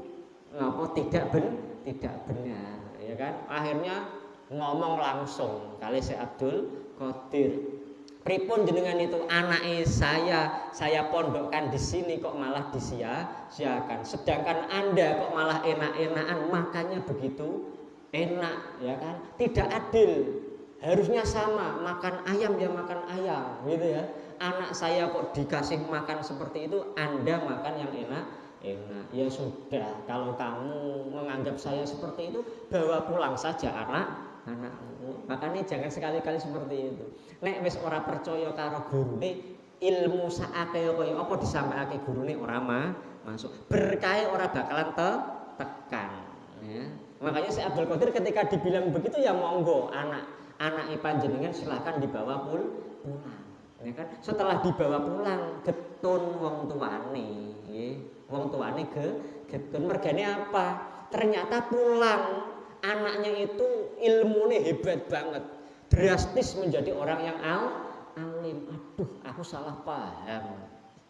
tidak benar ya kan. Akhirnya ngomong langsung kali Syekh Abdul Qadir, pripun jenengan itu anake saya pondokkan di sini kok malah disia-siakan, sedangkan Anda kok malah enak-enakan makanya begitu enak ya kan. Tidak adil, harusnya sama, makan ayam ya makan ayam gitu ya. Anak saya kok dikasih makan seperti itu, Anda makan yang enak. Ya sudah, kalau kamu menganggap saya seperti itu, bawa pulang saja anakmu. Makanya jangan sekali-kali seperti itu. Nek wis ora percaya karo gurune, ilmu sakake kaya apa disampaikake gurune ora masuk. Berkah ora bakalan tekan ya. Makanya Syekh Abdul Qadir ketika dibilang begitu ya monggo, anak panjenengan silahkan dibawa pulang. Ya kan? Setelah dibawa pulang getun wong tuane, nggih. Wong tuane getun mergane apa? Ternyata pulang anaknya itu ilmunya hebat banget. Drastis menjadi orang yang alim. Aduh, aku salah paham.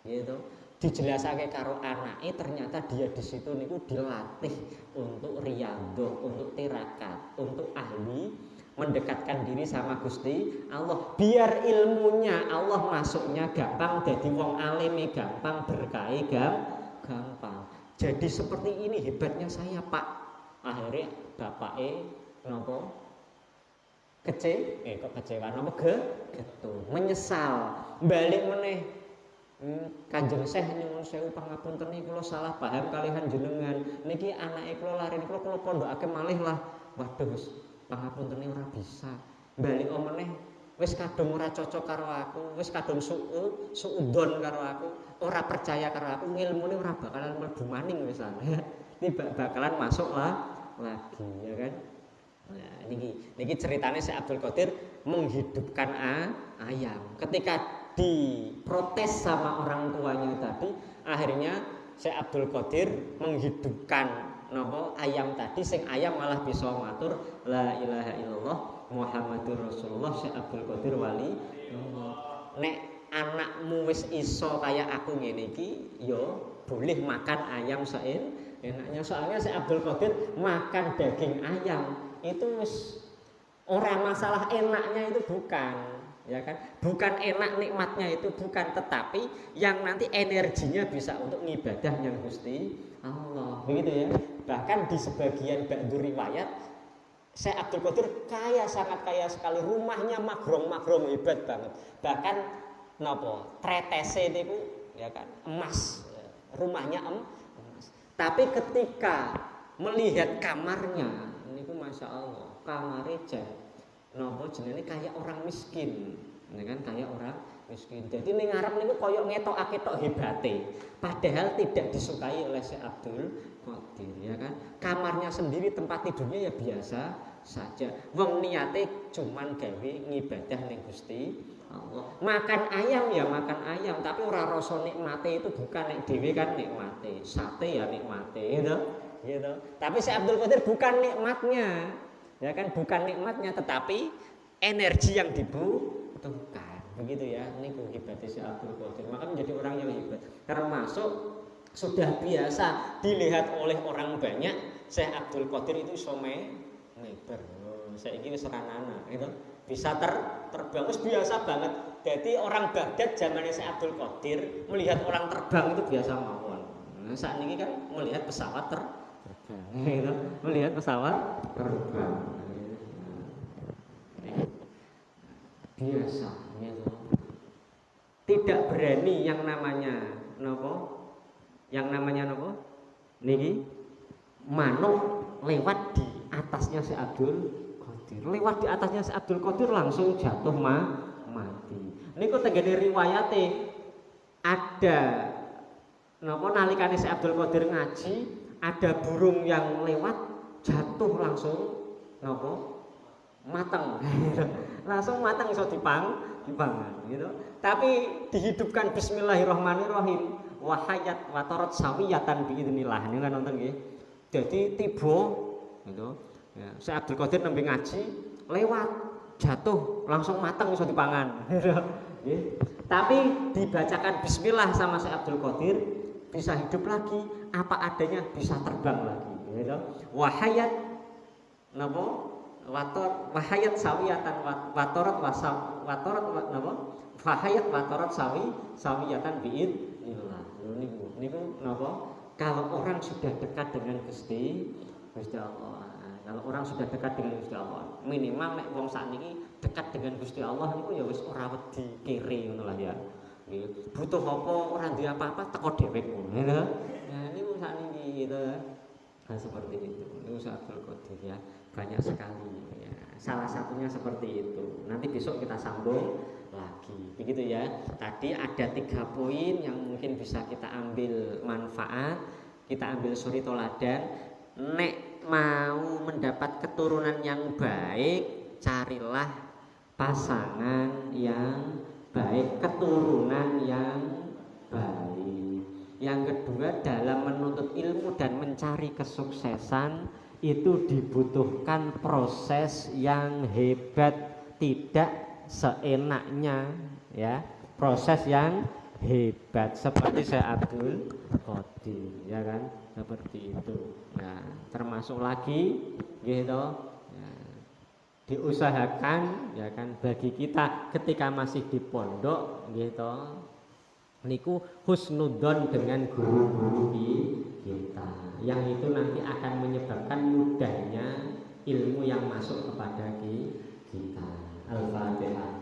Gitu. Dijelasake karo anake ternyata dia di situ niku dilatih untuk riyadhah, untuk tirakat, untuk ahli mendekatkan diri sama Gusti Allah, biar ilmunya Allah masuknya gampang, jadi wong alime gampang, berkahi gampang. Jadi seperti ini hebatnya saya Pak. Akhirnya bapake nopo kecewa nopo gitu, menyesal, balik meneh. Kanjeng Syekh nyuwun sewu pangapunten niki kula salah paham kalihan jenengan. Niki anake kula lari kula pondhokake malih lah. Waduh pangapuntene ora bisa. Balik meneh wis kadung ora cocok karo aku, wis kadung suudon karo aku, ora percaya karo aku, ilmune ora bakalan mlebu maning wisan. Ini bakalan masuk lagi ya kan. Nah, niki ceritanya Syekh Abdul Qadir menghidupkan ayam. Ketika diprotes sama orang tuanya tadi, akhirnya Syekh Abdul Qadir menghidupkan ayam tadi, sing ayam malah bisa matur la ilaha illallah Muhammadur Rasulullah. Syekh Abdul Qadir wali, nek anakmu wis iso kayak aku ngene iki, yo boleh makan ayam enaknya. Soalnya Syekh Abdul Qadir makan daging ayam itu wis ora masalah enaknya, itu bukan ya kan, bukan enak nikmatnya itu bukan, tetapi yang nanti energinya bisa untuk ngibadah yang Gusti Allah begitu ya. Bahkan di sebagian ba'du riwayat Syekh Abdul Qadir sangat kaya sekali, rumahnya magrong hebat banget, bahkan tretese itu ya kan emas, rumahnya emas. Tapi ketika melihat kamarnya niku Masya Allah, kamare jenenge kayak orang miskin, ya kan, kayak orang miskin. Jadi ning ngarep niku koyo ngetokake tok hebate, padahal tidak disukai oleh Syekh Abdul Qadir ya kan. Kamarnya sendiri, tempat tidurnya ya biasa saja. Wong niate cuman gawe ngibadah ning Gusti Allah. Makan ayam ya makan ayam, tapi ora rasa nikmate itu bukan nek dhewe kan nikmate. Sate ya nikmate gitu. Tapi Syekh Abdul Qadir bukan nikmatnya. Ya kan, bukan nikmatnya tetapi energi yang dibutuhkan. Begitu ya, niku hebatnya Syekh Abdul Qadir. Maka menjadi orang yang hebat. Termasuk sudah biasa dilihat oleh orang banyak, Syekh Abdul Qadir itu iso meber. Saiki wis ranana, gitu. Bisa terbang wis biasa banget. Jadi orang Baghdad zamannya Syekh Abdul Qadir melihat orang terbang itu biasa mawon. Saat ini kan melihat pesawat terbang, gitu. Melihat pesawat terbang. Biasa, gitu. Tidak berani yang namanya nopo? Yang namanya nopo? Niki manuk lewat di atasnya si Abdul Qadir. Lewat di atasnya si Abdul Qadir langsung jatuh mati. Niku tegene riwayate ada napa nalikane si Abdul Qadir ngaji, ada burung yang lewat jatuh langsung napa? Matang. Langsung matang iso dipangan gitu. Tapi dihidupkan bismillahirrahmanirrahim. Wahayat watorot sawiyatan biidznillah. Niku kan nonton nggih. Jadi tiba gitu. Ya, si Abdul Qadir nembe ngaji lewat jatuh langsung matang iso dipangan. Tapi dibacakan bismillah sama si Abdul Qadir bisa hidup lagi, apa adanya bisa terbang lagi gitu. Wahayat napa? Wahayat sawiyatan watorot napa? Wahayat watorot sawiyatan biidznillah. Niku napa? Kalau orang sudah dekat dengan Gusti Allah. Kalau orang sudah dekat dengan Gusti Allah, minimal nek wong sakniki dekat dengan Gusti Allah niku ya wis ora wedi kere ngono lah ya. Nggih. Butuh apa ora duwe apa-apa teko dhewek ngono ya. Nah niku sakniki gitu. Nah, seperti itu. Niku Abdul Qadir ya. Banyak sekali ya. Salah satunya seperti itu. Nanti besok kita sambung lagi. Begitu ya. Tadi ada 3 poin yang mungkin bisa kita ambil manfaat, kita ambil suri toladan. Nek mau mendapat keturunan yang baik, carilah pasangan yang baik, keturunan yang baik. Yang kedua, dalam menuntut ilmu dan mencari kesuksesan itu dibutuhkan proses yang hebat, tidak seenaknya ya. Proses yang hebat seperti saya Abdul Qadir ya kan, seperti itu ya. Termasuk lagi gitu ya, diusahakan ya kan bagi kita ketika masih di pondok gitu niku husnudzon dengan guru-guru kita yang itu nanti akan menyebabkan mudahnya ilmu yang masuk kepada kita. Al-Fatihah.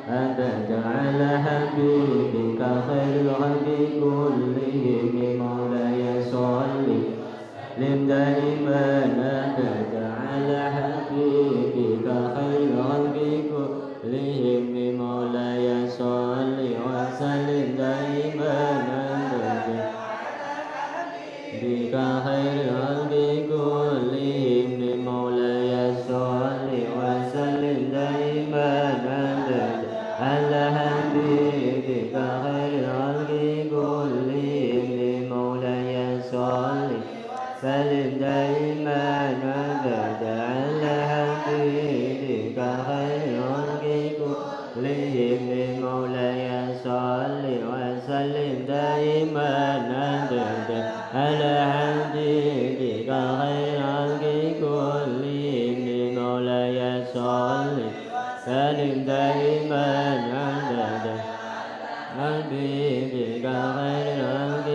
أبدا على حبيبك خير الخلق كلهم كلهم مولاي صل وسلم دائما أبدا على حبيبك خير الخلق كلهم مولاي صل وسلم دائما أبدا بك خير الخلق كلهم مولاي صل وسلم دائما أبدا على حبيبك خير الخلق كلهم مولاي صل وسلم دائما أبدا على حبيبك خير الخلق كلهم مولاي صل وسلم دائما أبدا على حبيبك خير الخلق كلهم مولاي صل وسلم دائما أبدا حبيبك خير الخلق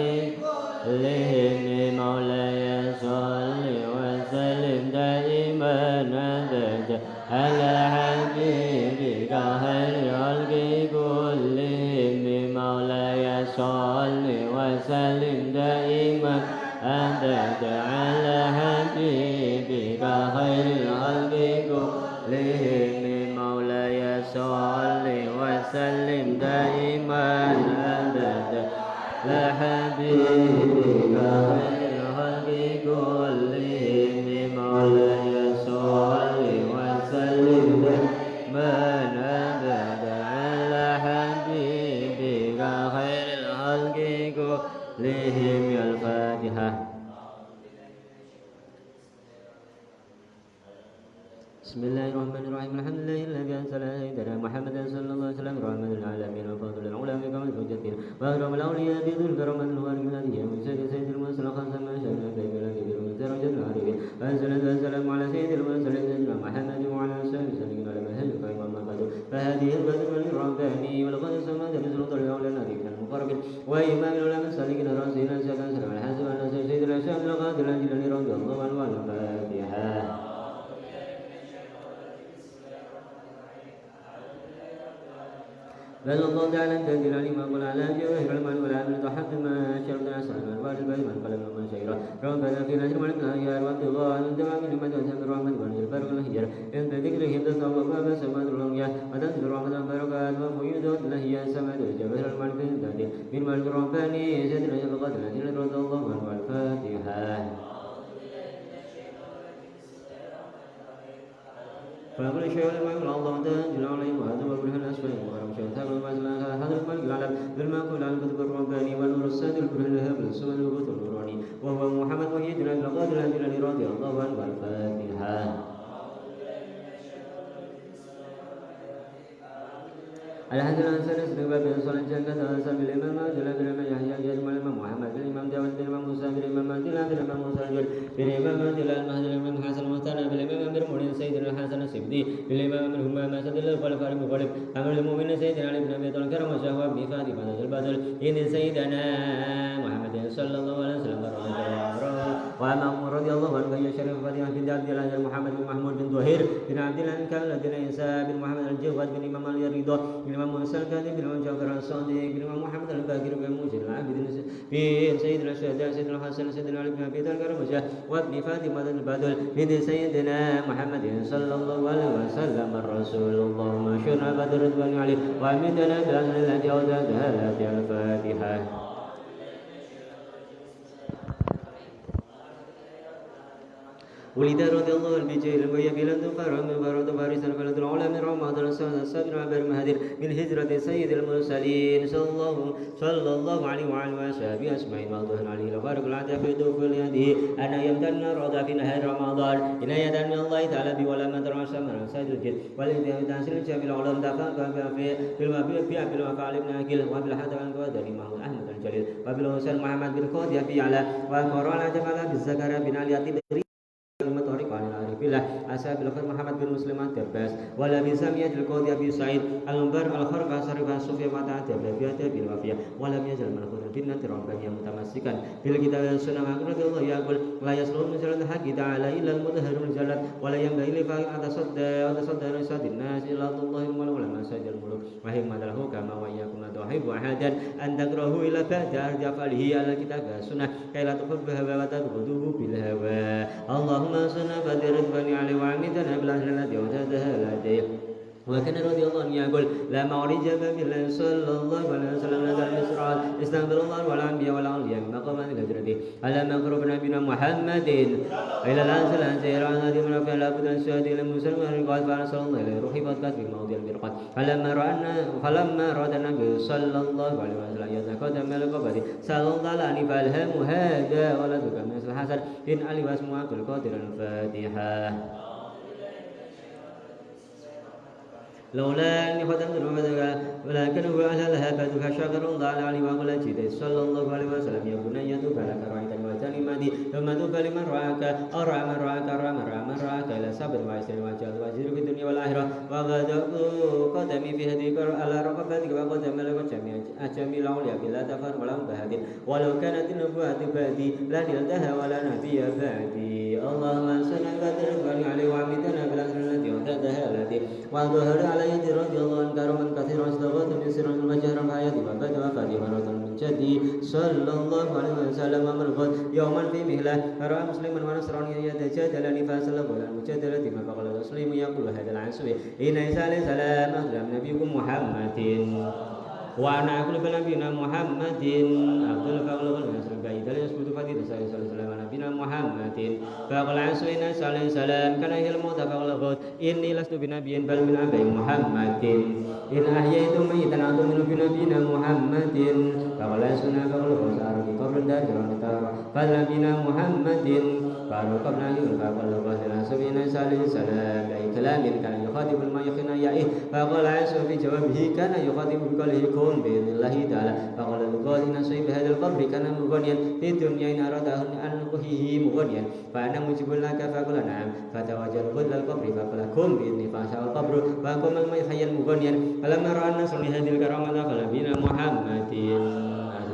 كلهم مولاي صل وسلم دائما أبدا على حبيبك خير الخلق كلهم مولاي صل وسلم دائما أبدا على حبيبك خير الخلق كلهم مولاي صل وسلم دائما أبدا على حبيبك خير الخلق كلهم مولاي صل وسلم دائما أبدا على حبيبك خير الخلق كلهم. الفاتحة. بسم الله الرحمن الرحيم. الحمد لله الذي أنزل سيدنا محمد صلى الله عليه وسلم رحمة للعالمين وفضل العلماء بكمال حجتهم وأكرم الأولياء بذل كرامة الوارث الذي من سيد المرسل خمسة ما شاء الله كيف لا كبير من درجة العارفين والصلاة والسلام على سيد المرسلين سيدنا محمد وعلى آله وصحبه على منهج القائم والمقدور فهذه البدر الرباني ولقد سمعت بسلطة الأولى الذي كان المقربين وإمام العلماء السالكين الراسين سيدنا سلام الحسن على سيد الأشياء القادر الجلال رضي الله عنه. والفاتحة. بل الله تعالى تنزل لما قل على جواهر المال والعمل تحت ما شرطنا سلم الوالد البيت من قلم من شيرا ربنا في نجم الأخيار وابتغاء الدماء من مدى الرحمن ونجل البرق الهجر عند ذكرهم تصوف باب سماد الرمية وتنزل رحمة البركات وفيدات الهي سماد الجواهر المال في الذات من ملك رباني سيدنا شفقات الذين رضي الله عنه. والفاتحة. فكل شيء لما يقول الله تنزل عليه وهذا وكله الأسفل ورم شيء ثابت المزلة هذا الملك العالم بالمأكول على الكتب الرباني والنور السادر كله الهب السمد الوقوت النوراني وهو محمد وحيدنا القادر الذي رضي الله عنه. والفاتحة. الحمد لله سنسلك باب صلاة الجنة وسلم الإمام أجل بالإمام يحيى يجمع الإمام محمد بالإمام داود بالإمام موسى بالإمام أجل بالإمام موسى الجل بالإمام أجل المهدي بالإمام حسن المختار بالإمام أمير المؤمنين سيدنا الحسن السبدي بالإمام أمير همام أسد الله الخلفاء المغلب أمير المؤمنين سيدنا علي بن أبي طالب كرم وشهوة بن فاطمة البدر إن سيدنا محمد صلى الله عليه وسلم وأمام رضي الله عنه يا شريف فاطمة بن عبد الله بن محمد بن محمود بن زهير بن عبد الله بن كامل بن عيسى بن محمد الجواد بن إمام علي الرضا بن إمام موسى الكاظم بن جعفر الصادق بن إمام محمد الباقر بن موسى العابد بن سيدنا الشهداء سيدنا الحسن سيدنا علي بن أبي طالب كرم وابن فاطمة البدر بن سيدنا محمد صلى الله عليه وسلم الرسول. اللهم اشرنا بدر رضوان عليه وأمدنا بأجل التي أودتها الفاتحة. ولد رضي الله عنه بجيل وهي بلاد فرم فرد فارس البلد العلا من رمضان السنة السابع عبر مهدر من هجرة سيد المرسلين صلى الله عليه وعلى وصحبه أجمعين وأرضهم عليه لبارك العتاب في دخول يده أن يمتن رضا في نهار رمضان عناية من الله تعالى بولما ترشم من سيد الجد والإنتهاء تحصيل جميع العلوم دفع في المفاعل بن أكل وبالحتى عن قدر محمود أحمد الجليل وبالحسين محمد بن خود يبي على وقرأ العتاب بالزكريا بن علي billah ashabil khair Muhammad bin Muslim ad-Dabbas wa la bi Samiyyatil Qadi Abi Sa'id al-Mubarak al-Kharqa Sarifah Sufyan Mata'at Abiyata bil Wafiyah wa lam yazal malakun bin nati rabbani mutamassikan bil kitab wa sunnah maqradallahu yaqul la yasluhu min jalal haqqi ta'ala illa al-mudahharul jalal wa la yanbaghi li fa'il atasadda nasadin nas ila Allahi wal ulama sajal muluk wa himadalahu kama wa iyyakum la tuhibbu ahadan an takrahu ila ba'da jafalihi ala kitab sunnah kaila tuhibbu hawa wa tadhuduhu bil hawa Allahumma sunna badirani alaihi wa amidana bil ahlalati wa tadhalati وكان رضي الله عنه يقول لا معرج بالله صلى الله عليه وسلم نزل المسرات استغفر الله والانبياء والاولياء من مقام الهجرة على مقرب نبينا محمد الى الانزل عن سير عن هذه من رفع لابد ان شهد الى موسى قال فارسل الله اليه رحبت في موضع المرقات فلما راد النبي صلى الله عليه وسلم يتقدم القبر صلى الله عليه فالهم هذا ولدك مثل حسن ان علي واسمه القادر الفاتحه لولا أني ختمت المدرسة ولكن هو أهل لها فاتك شكر الله عليه وقال جيد صلى الله عليه وسلم يا بني توب لك رأيتني وكلمتي ثم توب لمن رآك أرى من رآك أرى من رآك إلى صبر وعسر وجهل وزير في الدنيا والآخرة وغدت قدمي في هديك على رقبتك وقدم لك جميع الأولياء لا تفر ولا مبهد ولو كانت النبوة بعدي لا نلتها ولا نبي بعدي اللهم صل وسلم عليه وعمدنا بالأسر التي وحدها التي وظهر على يد رضي الله عنه كرما كثيرا استغاث من سر وجهرا فآيات وبدء وفاتحة من جدي صلى الله عليه وسلم ومرغد يوما في مهله فرأى مسلما ونصرانيا يتجادلان فأسلم ولا المجادلة ما فقال المسلم يقول هذا العنسوي إن عيسى عليه السلام أسلم نبيكم محمد وأنا أقول بنبينا محمد أقول فأقول بالنسبة بعيدا يثبت فضيلة صلى الله عليه وسلم نبينا محمد فقال عيسى إن عيسى عليه السلام كان يحيي الموتى فقال غد إني لست بنبي بل من أبي محمد إن أحييت ميتا أؤمن بنبينا محمد فقال عيسى فقال غد سأرى في قبر داجر فنبينا محمد قالوا قبل أن يلقى قال غد عيسى إن عيسى عليه السلام بأي كلام كان يخاطب الميقين يائه فقال عيسى في جوابه كان يخاطب بقوله كن بإذن الله تعالى فقال القائل إن صاحب هذا القبر كان مغنيا في الدنيا إن أراد أن نحييه مغنيا فأنا مجيب لك فقال نعم فتوجه قبل القبر فقال كن بإذني فأشاء القبر فقام الميت مغنيا فلما رأى الناس من هذه الكرامة قال بنا محمد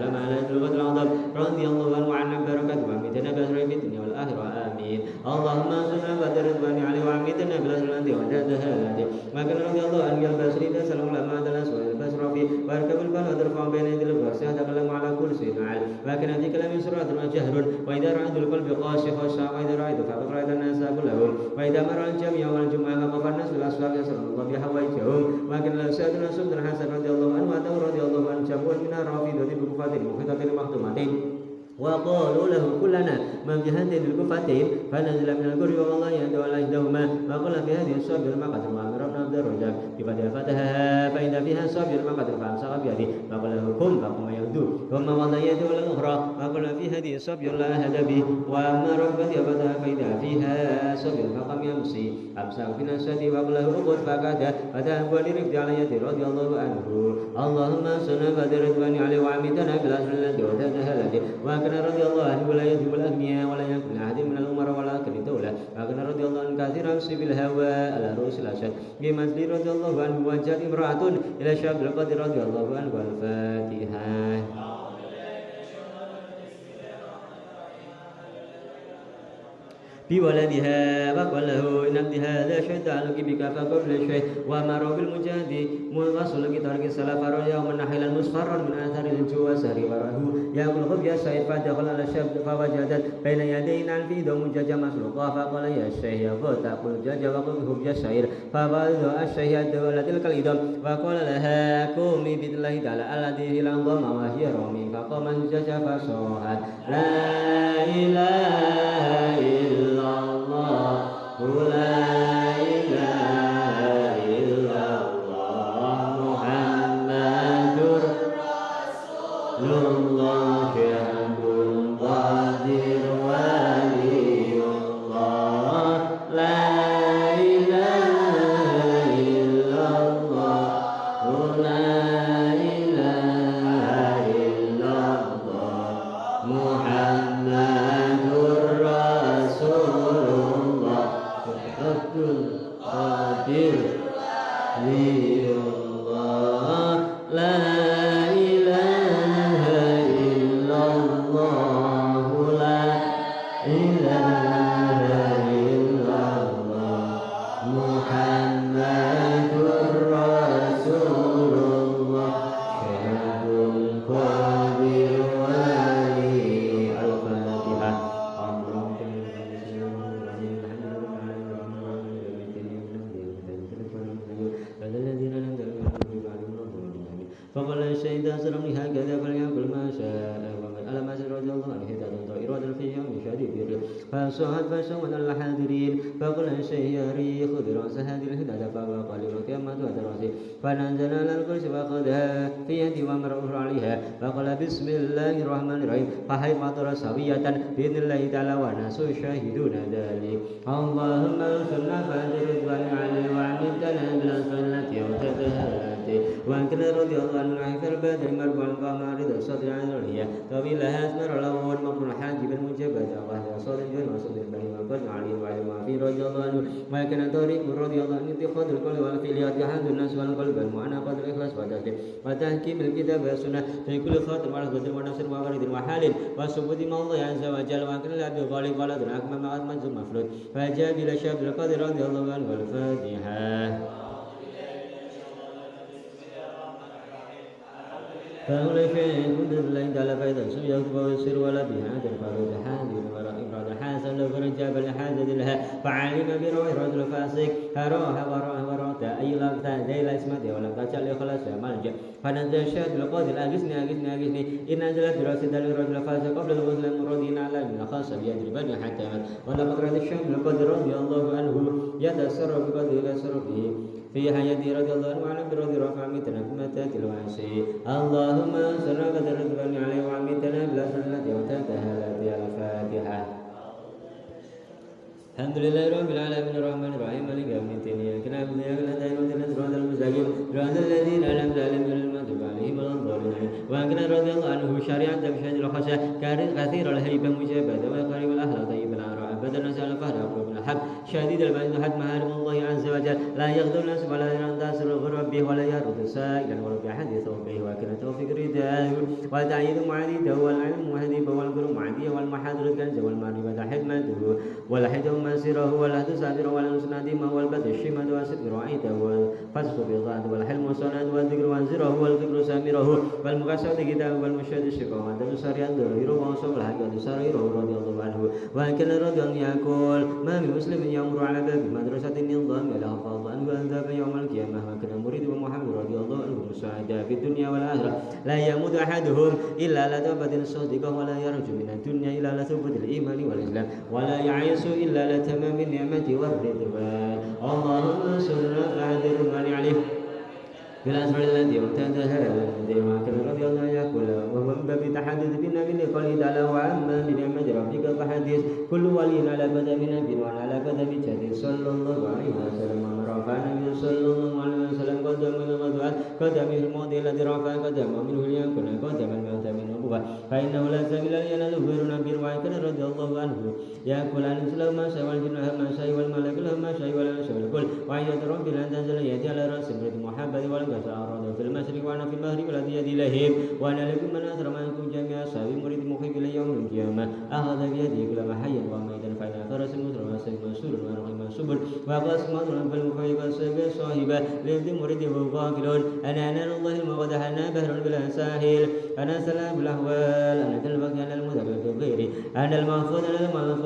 أسلم على الغد العظيم رضي الله عنه وعنا بركاته وعمدنا بأسره في الدنيا والآخرة آمين اللهم صل وسلم عليه وعمدنا بأسره وجدها الذي وكان رضي الله عنه البصري تسلم لما دلس والبصر في واركب البال وترفع بين يدي الفرس يتكلم على كل شيء عال وكان في كلام سرعة وجهر وإذا رأيت القلب قاسي خشع وإذا رأيت فقد رأيت الناس كلهم وإذا مر الجميع والجمعة وقف الناس في الأسواق يسأل الله بحوائجهم وكان سيدنا سبحان الحسن رضي الله عنه وأتوا رضي الله عنه جابوا من الرافضة بكفة مخيطة مخدومتين وقالوا له كلنا من بهذه الكفتين فنزل من القرب والله يدعو على إحداهما وقال في هذه الصبر المقدر وأمر ابن عبد الرزاق بفتح فتحها فإذا فيها الصبر المقدر فأمسك بيده وقال له كن فقم يغدو ثم وضع يده على الأخرى وقال في هذه الصبر لا أحد به وأمر بفتح فتحها فإذا فيها صبر فقم يمشي أمسك في نفسه وقال له أقول فقعد فتحه ولرفد على يده رضي الله عنه اللهم صل وسلم عليه وعمدنا بالأسر التي وتدها التي وكان رضي الله عنه ولا يجب الأغنياء ولا يكون أحد من الأمراء ولا كل دولة وكان رضي الله عنه كثيرا يمشي بالهوى على رؤوس الأشهاد بمثل رضي الله عنه وجاءت امرأة إلى شاب القدر رضي الله عنه والفاتحة بولدها وقال له إن ابنها لا شيء تعلق بك فقبل شيء وأمر بالمجاهد وصل بترك السلف يوما نحيلا مسفرا من آثار الجوع سهر وراه يقول خذ يا سيد فدخل على الشاب فوجدت بين يديه عن في دم جاج مسروقا فقال يا شيخ فتأكل جاج وقل خذ يا شير فبعد الشيخ دول تلك الإدم وقال لها قومي بالله تعالى الذي هي الأنظام وهي رمي فقام الجاج فصاحت لا إله إلا الله لا إله إلا الله محمد رسول الله شهد القادر ولي الله لا إله إلا الله لا إله إلا الله محمد رسول الله illallah, la ilaha illallah, la ilaha illallah, Muhammadur Rasulullah, Syaikhul Qadir Wali. Al-Fatihah. فقال الشهيد أسلم هكذا فليأكل ما شاء ومن ألم أسر رضي الله عنه هداة طائرة في يوم شديد الريح فصعد فشمل الحاضرين فقال الشهيري خذ رأس هذه الهداة فقال القيامة ودراسي فنزل على الكرسي وأخذها في يدي ومرأة عليها فقال بسم الله الرحمن الرحيم فهي مطر سوية بإذن الله تعالى وناس شاهدون ذلك اللهم اغفرنا فأجر رضوان عليه وعمدنا بالأسفل التي وتتها وأنكر رضي الله عنه في البدر مرفوع القمر رضا الصدر عن الرياء طويلها أسمر الأول مقرون حاجب المجبة وهذا صدر الجن وصدر البني والقرن عليه وعلى ما في رضي الله عنه وكان طريق رضي الله عنه اتخاذ القول والفعل يتحد الناس والقلب المعنى الإخلاص وتحكيم الكتاب والسنة في كل خاطر ورغبة ونفس وورد وحال وثبوت من الله عز وجل وأكل العبد الغالب ولد أكمل مع المنزل مفروض فجاء إلى شاب القادر رضي الله عنه والفاتحة. فأقول شيء كنت بالله تعالى فإذا سمعت ويسر ولا بها ترفض حاذر ولا إبراد حاسن لو فرجاب الحاجة لها فعلم بروح رجل فاسق هراها وراء أي لم تهدي لا اسمه ولم تجعل خلاص ملجأ فنزل الشهد القادر أجسني إن أنزلت برأس ذلك الرجل فاسق قبل الغسل المرادين على من خاص بيدربني حتى مات ولقد رأت الشهد القادر رضي الله عنه يتسرب بقدر يتسربه في حياته رضي الله عنه وعلى برضي رفع متنا كما تاتي الواسي اللهم صل قدر رضوان عليه وعمتنا بالأسنة وتاتها في الفاتحة. الحمد لله رب العالمين الرحمن الرحيم مالك يوم الدين إياك نعبد وإياك نستعين اهدنا الصراط المستقيم صراط الذين أنعمت عليهم غير المغضوب عليهم ولا الضالين وكان رضي الله عنه شريعة بشهادة الخشى كثير الهيبة مجابة وقريب الأهل طيب العراء أبدا نسأل الفهد أقرب الحق شديد البعد حد محارم الله عز وجل لا يغدر الناس ولا ينتصر ربه ولا يرد سائلا ورب حديثه به وكان توفيق رداه وتعيد معاديته والعلم وهديبه والقرب معديه والمحاضر الكنز والمعرفة حكمته والحجم مسيره ولا تسافر ولا نسندمه والبدء الشمد والصدق رعيته والفسق بالضاد والحلم والصناد والذكر وانزره والفكر سامره والمقصد كتابه والمشهد الشفاء والدمسار ينظره وصف الحق وتساريره رضي الله عنه وكان رضي أن يقول ما من مسلم يمر على باب مدرسة النظام له فاض عنه أنذاب يوم القيامة وكان مريد محمد رضي الله عنه مساعدا في الدنيا والآخرة لا يموت أحدهم إلا لتوبة صادقة ولا يرجو من الدنيا إلا لثبوت الإيمان والإسلام ولا يعيش إلا لتمام النعمة والرضوان اللهم صل على الرضوان عليه بالأسرار التي امتدها الذي وكان رضي الله عنه يقول وهو من باب التحدث بالنبي لقوله تعالى وأما بنعمة ربك فحدث كل ولي على قدم نبي وعلى قدم جد صلى الله عليه وسلم ورفع النبي صلى الله عليه وسلم قدم من المدعاة قدمه الماضي الذي رفع قدمه منه ليكون قدم الموت من النبوة فإنه لا سبيل ينال غير نبي وكان رضي الله عنه يقول عن الإسلام ما شاء والجن ما شاء والملك له ما شاء ولا شاء الكل وعيد ربي لن تنزل يدي على رأس امرئ محبة فسأراد في المشرق وأنا في المغرب الذي يدي لهم وأنا لكم من أثر منكم جميع أصحابي مريد محب إلى يوم القيامة أخذ بيدي كل حيا وميتا فإن فرس مسر وسيف مسور ورقم منصوب وقاس مضر فالمخيب السيف صاحبة لابد مريد وغافلون أنا الله المغدح أنا بهر بلا ساحل أنا سلام الأحوال أنا تلبك أنا المذبح غيري أنا المحفوظ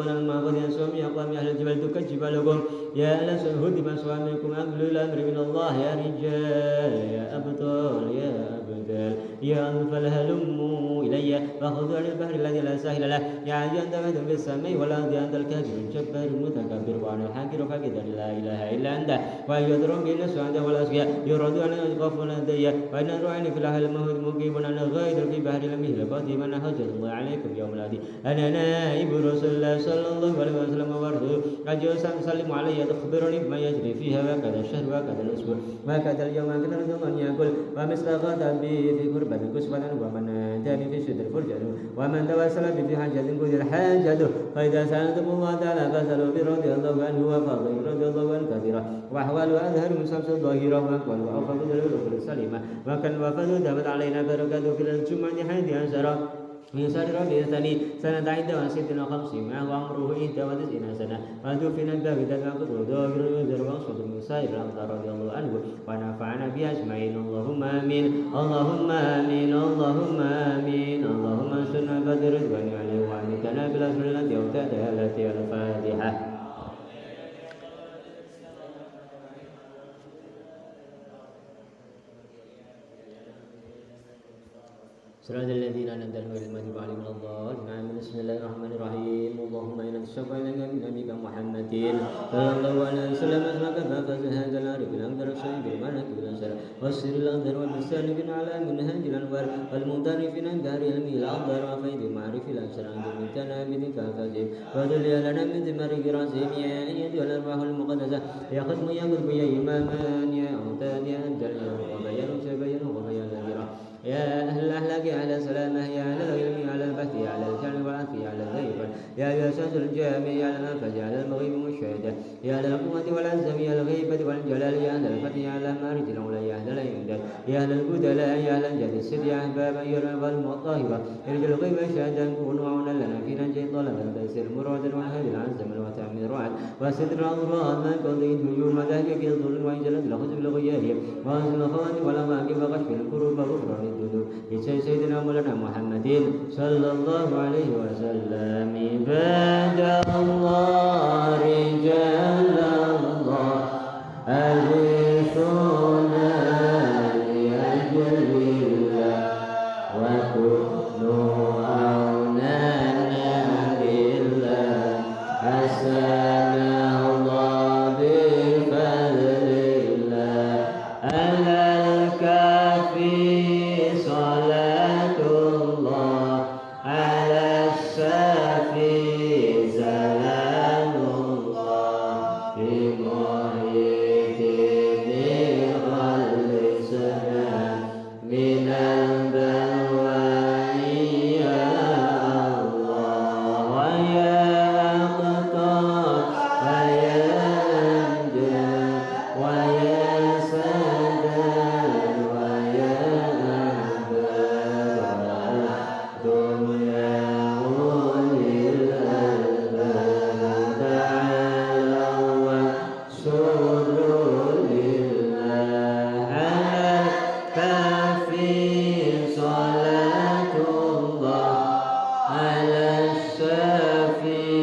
المحفوظ يسوم يقوم أهل الجبل تكجب لكم يا أهل سهود مسوامكم أقبل الأمر من الله يا رجال يا أبطال يا أبدال يا أنف الهلم إلي فخذوا عن البحر الذي لا ساحل له يا عزيز أنت مهد في السماء والأرض أنت الكافر الجبار المتكبر وأنا الحاكر فكذا لا إله إلا أنت ويضرب بالناس وأنت والأسقياء يرد أن يغفر لدي وإن روحني في الأهل المهد مجيب أنا غير في بحر المهل قديم أنا حجة الله عليكم يوم الآتي أنا نائب رسول الله صلى الله عليه وسلم ورسوله أجل سلم علي تخبرني بما يجري فيها وكذا الشهر وكذا الأسبوع وكذا اليوم وكذا اليوم أن يقول ومثل غدا بي في قربة كسبة ومن أتاني في الشدة فرجته ومن توسل في حاجة قدر حاجته فإذا سألتم الله تعالى فاسألوا برضي الله عنه وفضله رضي الله عنه كثيرا وأحواله أظهر من شمس الظاهرة وأقوال وأوفق الأمور السليمة وكان وفد دامت علينا بركاته في الجمعة حيث أنشر من شهر ربيع الثاني سنة 51 وعمره 91 سنة وتوفينا بذات الوقت وظاهر الوزر وأصوات من سائر الأمطار رضي الله عنه ونفعنا بها أجمعين اللهم آمين اللهم آمين اللهم آمين اللهم انصرنا بدر رضوان عليه وعنكنا بالأسر التي أوتاتها التي الفاتحة. صراط الذين أنعمت عليهم غير المغضوب عليهم ولا الضالين آمين. بسم الله الرحمن الرحيم اللهم إنا نشفع لك من نبيك محمد صلى الله عليه وسلم أسمك فافز هذا العارف الأنذر الشهيد بالملك بالأنصار والسر الأنذر والبستان بن على منهج الأنوار والمدار في نهار علم الأنظار وفيد معرف الأنصار عند من تنابد فافزهم ودل لنا من ثمار راسهم يا أيدي الأرواح المقدسة يا ختم يا قطب يا إمامان يا أوتاد يا أنجل يا وبيان سبيان وبيان ذكرى يا أهل الأخلاق على سلامة يا أهل العلم على البحث على الجهل والعافية على الغيب يا أساس الجامع على المنفذ على المغيب والشهادة يا أهل القوة والعزم يا الغيبة والجلال يا أهل الفتح على مارج الأولى يا أهل الإمداد يا أهل البدلاء يا أهل الجد السر يا أحباب يا الأبا المطاهرة ارجو الغيب شهادا كونوا عونا لنا في نجي طلبا تيسير مرادا والهدي العزم وتأمين الرعد وستر الأمراض من قضي الديون وتهجك الظلم وإجلة الخزب الغيارية وأنزل الخواتم والأماكن وغشف الكروب وغفران الذنوب سيدنا مولانا محمد صلى الله عليه وسلم. عباد الله رجال الله ألفنا لأجل الله وكونوا عوننا بالله حسن الله بفضل الله على الكافي صلاة الله على الشافي سلام الله بمحيط خلصنا من البلوى يا الله ويا أقطار ويا أمجاد ويا سداد ويا أحباب دنيا أولي الألباب تعالى وسروا لله على الكافي صلاة الله على الشافي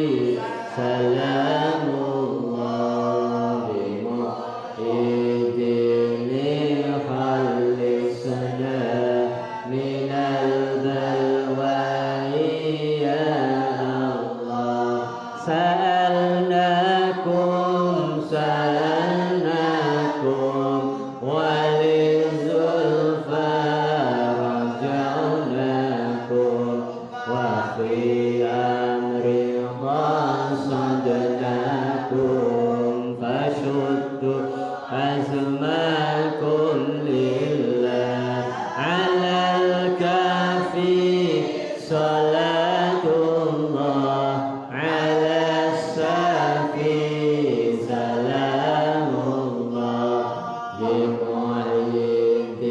سلام الله بمحيط خلصنا من البلوى يا الله سألناكم وللزلفى رجعناكم وفي أمر قصدناكم فشدوا أزماكم لله على الكافي صلاة الله على الشافي سلام الله بمحيط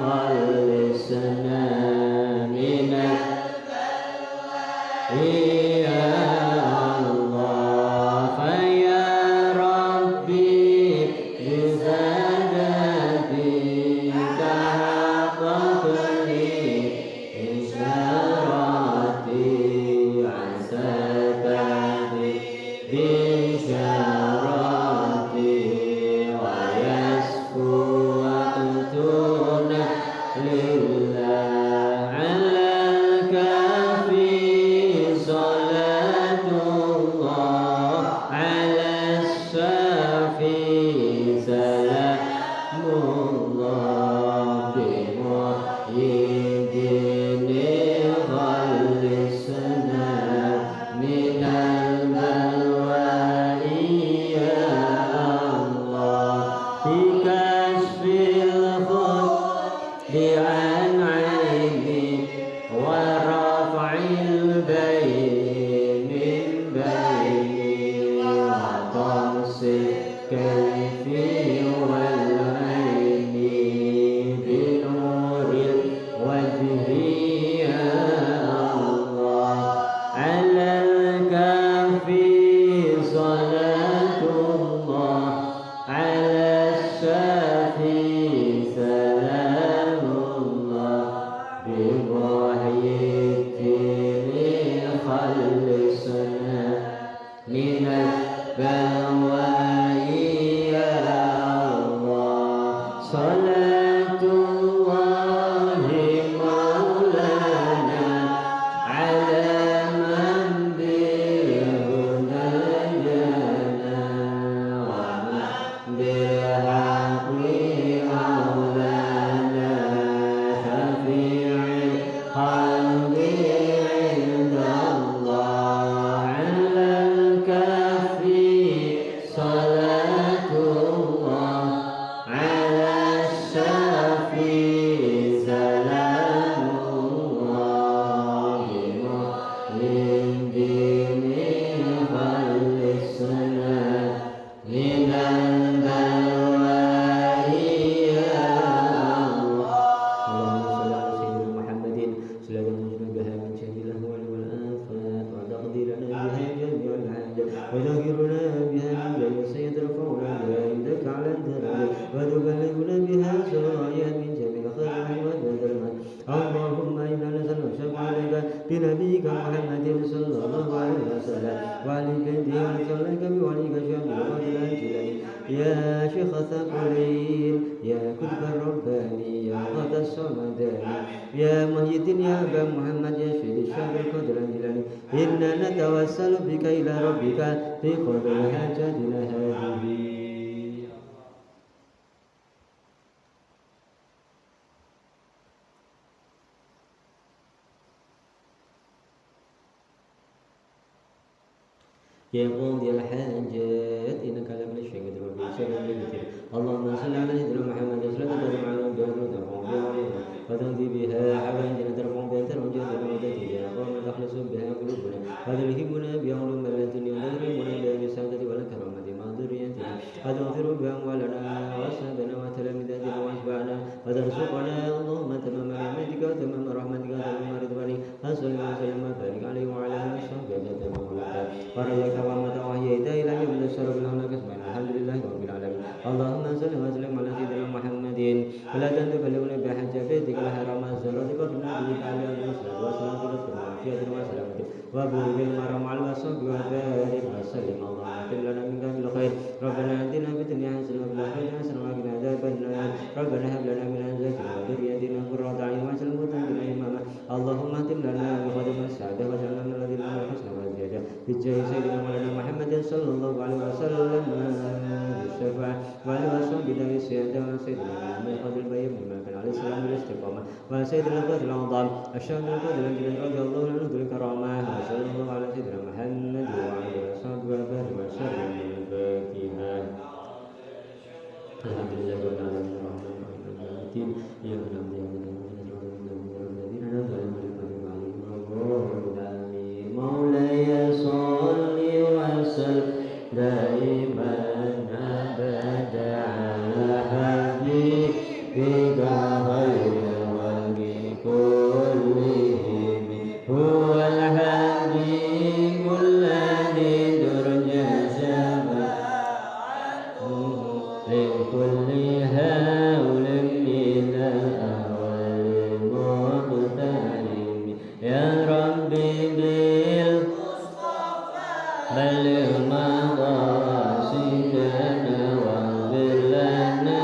خلصنا من يا الله فيا ربي بزادتي تحقق لي إشاراتي عن سببي بإشاراتي ويسكو وقتنا لله على الكافي صلاة الله على الشافي سلام الله بمحيط خلصنا من البلوى يا الله بكشف الخطب عن عيني صلاة الله مولانا على من بالهدى جانا ومن بالحق أولانا شفيع الخلق عند الله على الكف صلاة الله على الشافي سلام الله من دين خلصنا من البلواء يا الله اللهم صل على سيدنا محمد صلاة نجد بها من شر الأهوال والآفات وتقضي لنا بها جميع الحاجات وتغفرنا بها من جميع السيئات ترفعنا بها عندك على الدرجات وتبلغنا بها سرائيات من جميع الخيرات والدرجات اللهم إنا نسألك الشفاعة عليك بنبيك محمد صلى الله عليه وسلم وعلى بنته ونسألك بوليك شهد القدر الجلالي يا شيخ الثقلين يا كتب الرباني يا غد الصمداني يا محي الدين يا أبا محمد يا شهد الشهد القدر الجلالي إنا نتوسل بك إلى ربك في قدر حاجتنا هذه. يا قاضي الحاجات إنك لمن الشهيد والبشر والبشر اللهم صل على سيدنا محمد صلاة ترفع على الجهل وترفع بها وتقضي بها حوائجنا ترفع بها ترجعنا وتأتيها قوم تخلص بها قلوبنا وتلهمنا بها علوم الدنيا وتكرمنا بها بالسعادة والكرامة مع ذريتنا وتغفر بها أموالنا وأصحابنا وتلامذتنا وأتباعنا وترزقنا اللهم تمام نعمتك وتمام رحمتك وتمام رضوانك وصل وسلم وبارك عليه وعلى آله وصحبه وسلم ورزقك وما وحييت إلى يوم الشرف لنا كسبنا الحمد لله رب العالمين. اللهم صل وسلم على سيدنا محمد ولا تبلغنا بحج بيتك الحرام الزهرة قدنا به على الصلاة والسلام والعافية والسلامة وبلغ المرام على الصحب وبارك وسلم. اللهم اكتب لنا منك بالخير ربنا آتنا في الدنيا حسنة وفي الآخرة حسنة وقنا عذاب النار ربنا هب لنا من أزواجنا وذرياتنا قرة أعين واجعلنا متقين إماما. اللهم اختم لنا بخاتم السعادة واجعلنا من الذين لهم الحسنى والزيادة بجاه سيدنا مولانا محمد صلى الله عليه وسلم بالشفاعة وعلى وصحبه ذوي السيادة وسيدنا محمد قدر البيض بما كان عليه السلام بالاستقامة وسيدنا القدر العظام الشهد القدر الجليل رضي الله عنه ذو الكرامة وصلى الله على سيدنا محمد وعلى وصحبه وبارك وسلم. الفاتحة. الحمد لله رب العالمين الرحمن الرحيم إياك نعبد وإياك نستعين اهدنا الصراط المستقيم مولاي صل وسلم دائما أبدا على حبيبك خير الخلق كلهم هو الحبيب الذي ترجى شفاعته لكل هول من الأهوال المختلف يا ربي بلغ مقاصدنا واغفر لنا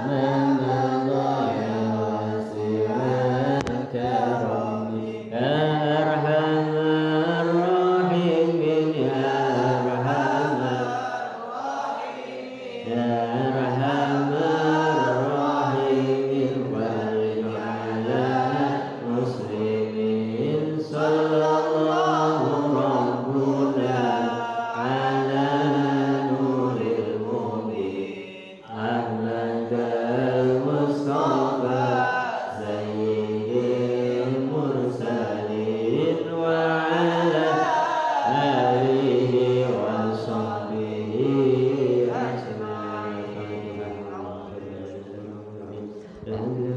ما مضى وسواك ربي يا أرحم الراحمين يا أرحم الراحمين وارحم على المسلمين صلى الله ربنا على نور المبين أحمد المصطفى سيد المرسلين وعلى آله وصحبه أجمعين. الحمد لله